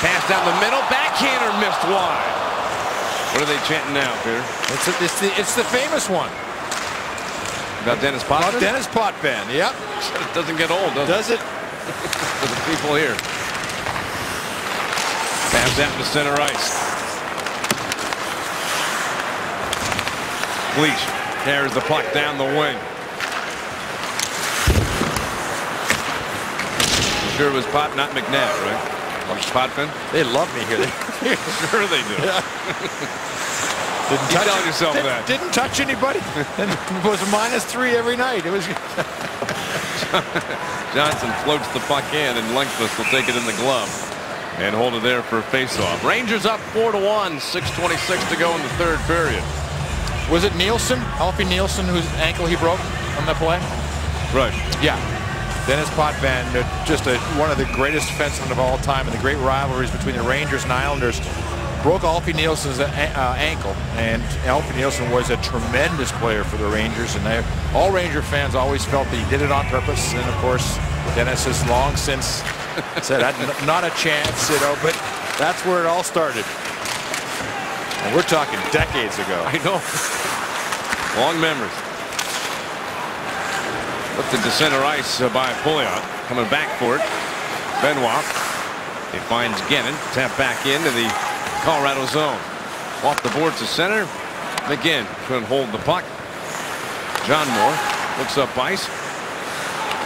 Pass down the middle. Backhander missed wide. What are they chanting now, Peter? It's the famous one. About Dennis Potvin? About Dennis Potvin, yep. It doesn't get old, does it? For the people here. Pass out to center ice. Bleach carries the puck down the wing. Sure it was not McNabb, right? Potvin? They love me here. Sure they do. Yeah. Keep telling yourself that. Didn't touch anybody. And it was -3 every night. It was. Johnson floats the puck in, and Lundqvist will take it in the glove and hold it there for a faceoff. Rangers up 4-1. 6:26 to go in the third period. Was it Nielsen, Alfie Nielsen, whose ankle he broke on the play? Right. Yeah. Dennis Potvin, just one of the greatest defensemen of all time, and the great rivalries between the Rangers and Islanders, broke Alfie Nielsen's ankle, and Alfie Nielsen was a tremendous player for the Rangers, and all Ranger fans always felt that he did it on purpose. And of course, Dennis has long since said, "Not a chance," but that's where it all started. And we're talking decades ago. I know. Long memories. Lifted to center ice by Pouliot. Coming back for it. Benoit. He finds Gannon. Tap back into the Colorado zone. Off the board to center. McGinn couldn't hold the puck. John Moore looks up ice.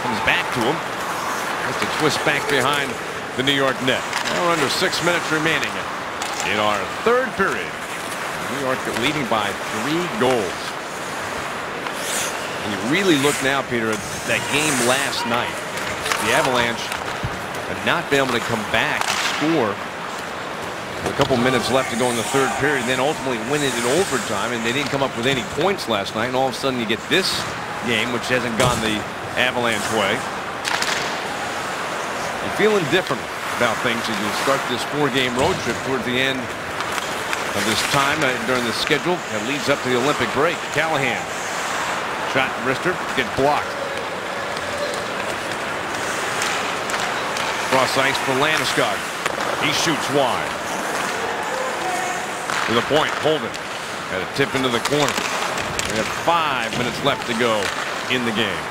Comes back to him. Has to twist back behind the New York net. Now we're under 6 minutes remaining in our third period. New York leading by 3 goals. And you really look now, Peter, at that game last night. The Avalanche have not been able to come back and score. A couple minutes left to go in the third period, and then ultimately win it in overtime, and they didn't come up with any points last night. And all of a sudden you get this game, which hasn't gone the Avalanche way. You're feeling different about things as you start this 4-game road trip towards the end of this time during the schedule that leads up to the Olympic break. Callahan. Shot wrister gets blocked. Cross ice for Landeskog. He shoots wide. To the point, Holden. Got a tip into the corner. We have 5 minutes left to go in the game.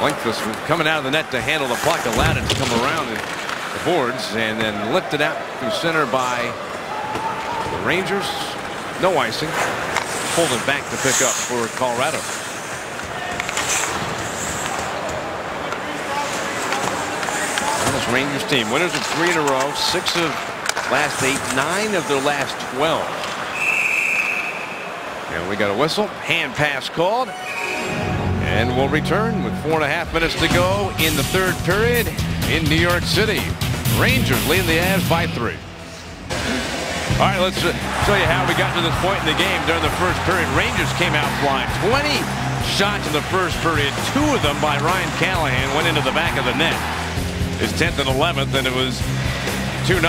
Lundqvist coming out of the net to handle the puck, allowed it to come around the boards, and then lifted out through center by the Rangers. No icing. Holden back to pick up for Colorado. This Rangers team, winners of 3 in a row, 6 of last 8, 9 of their last 12. And we got a whistle, hand pass called, and we'll return with 4.5 minutes to go in the third period in New York City. Rangers leading the Avs by 3. All right, let's show you how we got to this point in the game during the first period. Rangers came out flying. 20 shots in the first period. 2 of them by Ryan Callahan went into the back of the net. His 10th and 11th, and it was 2-0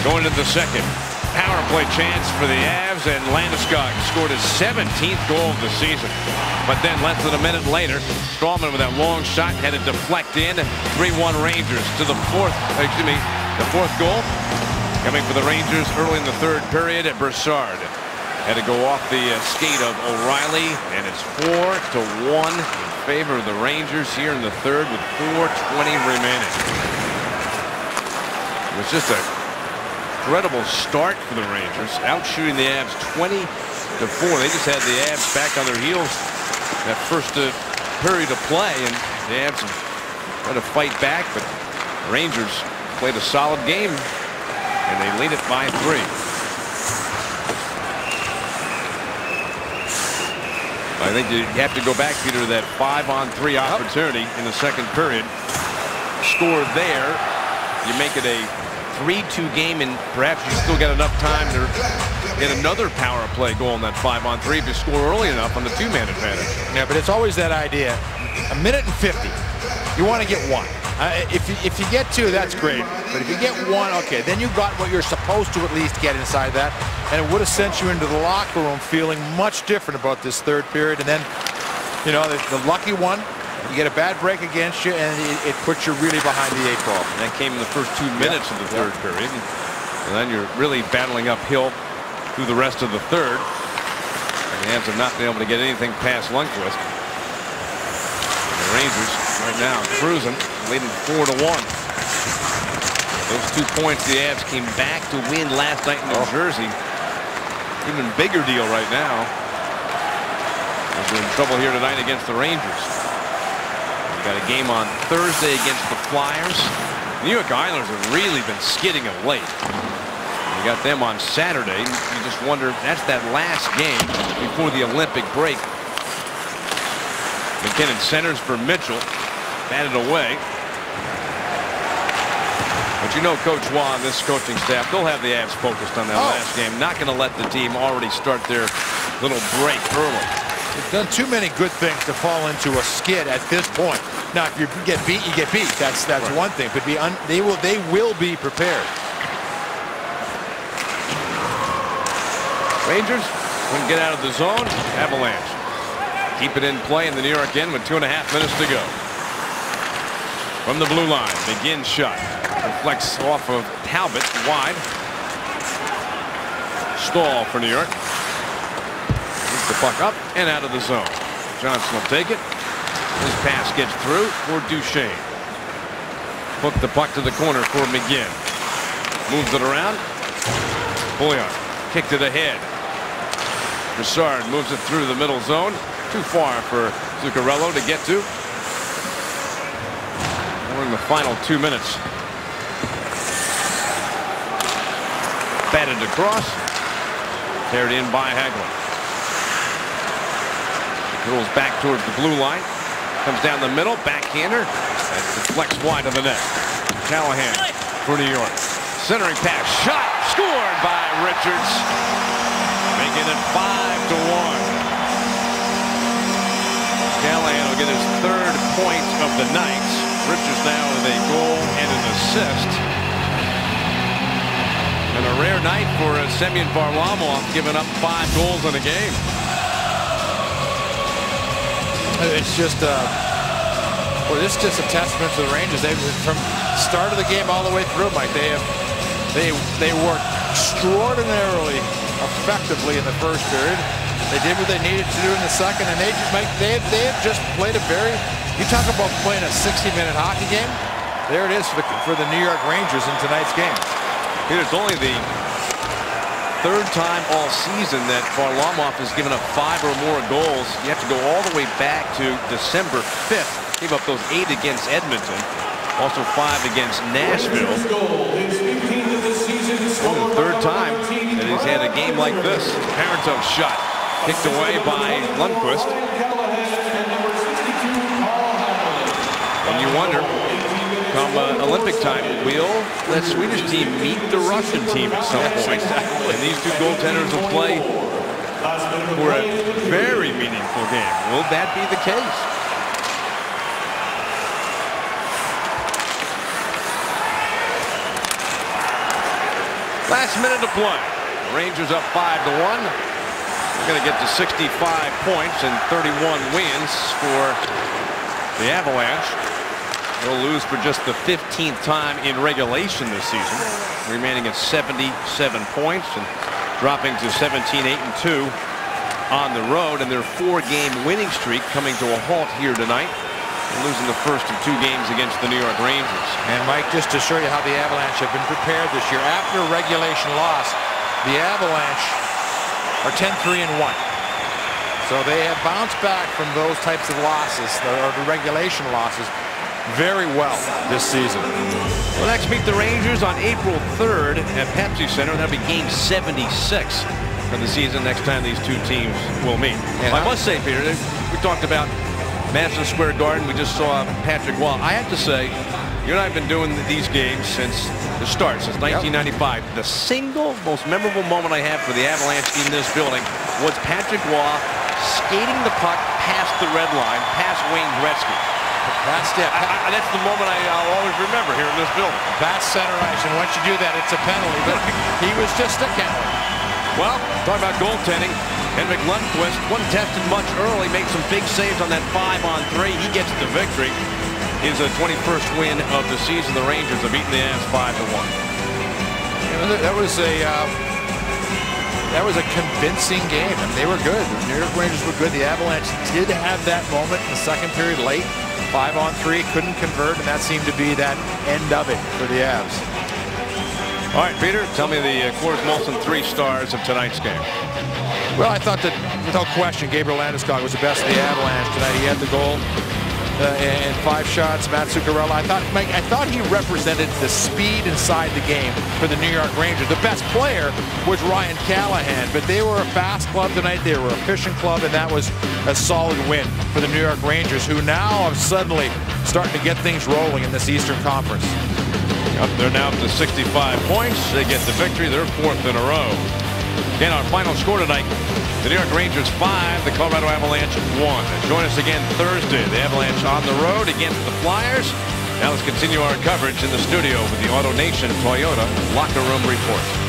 going into the second. Power play chance for the Avs, and Landeskog scored his 17th goal of the season. But then less than a minute later, Strawman with that long shot had it deflect in. 3-1 Rangers to the fourth goal. Coming for the Rangers early in the third period at Broussard. Had to go off the skate of O'Reilly, and it's 4-1 in favor of the Rangers here in the third with 4:20 remaining. It was just a incredible start for the Rangers, outshooting the Avs 20-4. They just had the Avs back on their heels that first period of play, and the Avs tried to fight back, but the Rangers played a solid game, and they lead it by 3. I think you have to go back, Peter, to that 5-on-3 opportunity in the second period. Score there. You make it a 3-2 game, and perhaps you still get enough time to get another power play goal in that 5-on-3 if you score early enough on the two-man advantage. Yeah, but it's always that idea. A minute and 50. You want to get one. If you get two, that's great. But if you get one, okay, then you got what you're supposed to at least get inside that. And it would have sent you into the locker room feeling much different about this third period. And then, you know, the lucky one, you get a bad break against you, and it puts you really behind the 8 ball. And that came in the first 2 minutes of the third period. And then you're really battling uphill through the rest of the third. And the Habs have not been able to get anything past Lundqvist. And the Rangers right now cruising, leading 4-1. Those 2 points the Habs came back to win last night in New Jersey. Even bigger deal right now. They're in trouble here tonight against the Rangers. We got a game on Thursday against the Flyers. The New York Islanders have really been skidding of late. You got them on Saturday. You just wonder, that's that last game before the Olympic break. McKinnon centers for Mitchell. Batted away. But you know Coach Waugh and this coaching staff, they'll have the Avs focused on that last game. Not going to let the team already start their little break early. They've done too many good things to fall into a skid at this point. Now, if you get beat, you get beat. That's right. One thing. But they will be prepared. Rangers couldn't get out of the zone. Avalanche keep it in play in the New York end with 2.5 minutes to go. From the blue line, McGinn shot. Reflects off of Talbot, wide. Stall for New York. Moves the puck up and out of the zone. Johnson will take it. His pass gets through for Duchesne. Hook the puck to the corner for McGinn. Moves it around. Bouillon kicked it ahead. Broussard moves it through the middle zone. Too far for Zuccarello to get to. We're in the final 2 minutes. Batted across. Carried in by Hagelin. Rolls back towards the blue line. Comes down the middle. Backhander. And deflects wide of the net. Callahan for New York. Centering pass. Shot. Scored by Richards. Making it 5-1. Callahan will get his 3rd point of the night. Richards now with a goal and an assist. And a rare night for Semyon Varlamov, giving up 5 goals in a game. It's just well, this is just a testament to the Rangers. They've from start of the game all the way through, Mike. They worked extraordinarily effectively in the first period. They did what they needed to do in the second, and they have just played a very. You talk about playing a 60-minute hockey game. There it is for the New York Rangers in tonight's game. It's only the 3rd time all season that Varlamov has given up 5 or more goals. You have to go all the way back to December 5th. Gave up those 8 against Edmonton. Also 5 against Nashville. Only the 3rd time that he's had a game like this. Parenteau shot. Kicked away by Lundqvist. And you wonder, come Olympic time, will that Swedish team meet the Russian team at some point? And these 2 goaltenders will play for a very meaningful game. Will that be the case? Last minute to play. Rangers up 5-1. They're going to get to 65 points and 31 wins for the Avalanche. They'll lose for just the 15th time in regulation this season, remaining at 77 points and dropping to 17-8-2 on the road. And their 4-game winning streak coming to a halt here tonight, and losing the first of 2 games against the New York Rangers. And Mike, just to show you how the Avalanche have been prepared this year, after a regulation loss, the Avalanche are 10-3-1. So they have bounced back from those types of losses, or the regulation losses, very well this season. Well, next meet the Rangers on April 3rd at Pepsi Center. That'll be game 76 of the season next time these two teams will meet. Yeah. I must say, Peter, we talked about Madison Square Garden. We just saw Patrick Roy. I have to say, you and I have been doing these games since the start, since 1995. The single most memorable moment I have for the Avalanche in this building was Patrick Roy skating the puck past the red line, past Wayne Gretzky. That's it. That's the moment I'll always remember here in this building. That's center ice, and once you do that, it's a penalty. But he was just a counter. Well, talking about goaltending, Henrik Lundqvist wasn't tested much early, made some big saves on that 5-on-3. He gets the victory. His 21st win of the season. The Rangers have beaten the Avs 5-1. That was a convincing game, and they were good. The New York Rangers were good. The Avalanche did have that moment in the second period late. 5-on-3, couldn't convert, and that seemed to be that end of it for the Avs. All right, Peter, tell me the Coors Molson 3 stars of tonight's game. Well, I thought that, without question, Gabriel Landeskog was the best of the Avalanche tonight. He had the goal and 5 shots. Matt Zuccarello, I thought he represented the speed inside the game for the New York Rangers. The best player was Ryan Callahan, but they were a fast club tonight. They were an efficient club, and that was a solid win for the New York Rangers, who now are suddenly starting to get things rolling in this Eastern Conference. They're now up to 65 points. They get the victory. They're 4th in a row. Again, our final score tonight, the New York Rangers 5, the Colorado Avalanche 1. Join us again Thursday. The Avalanche on the road against the Flyers. Now let's continue our coverage in the studio with the AutoNation Toyota Locker Room Report.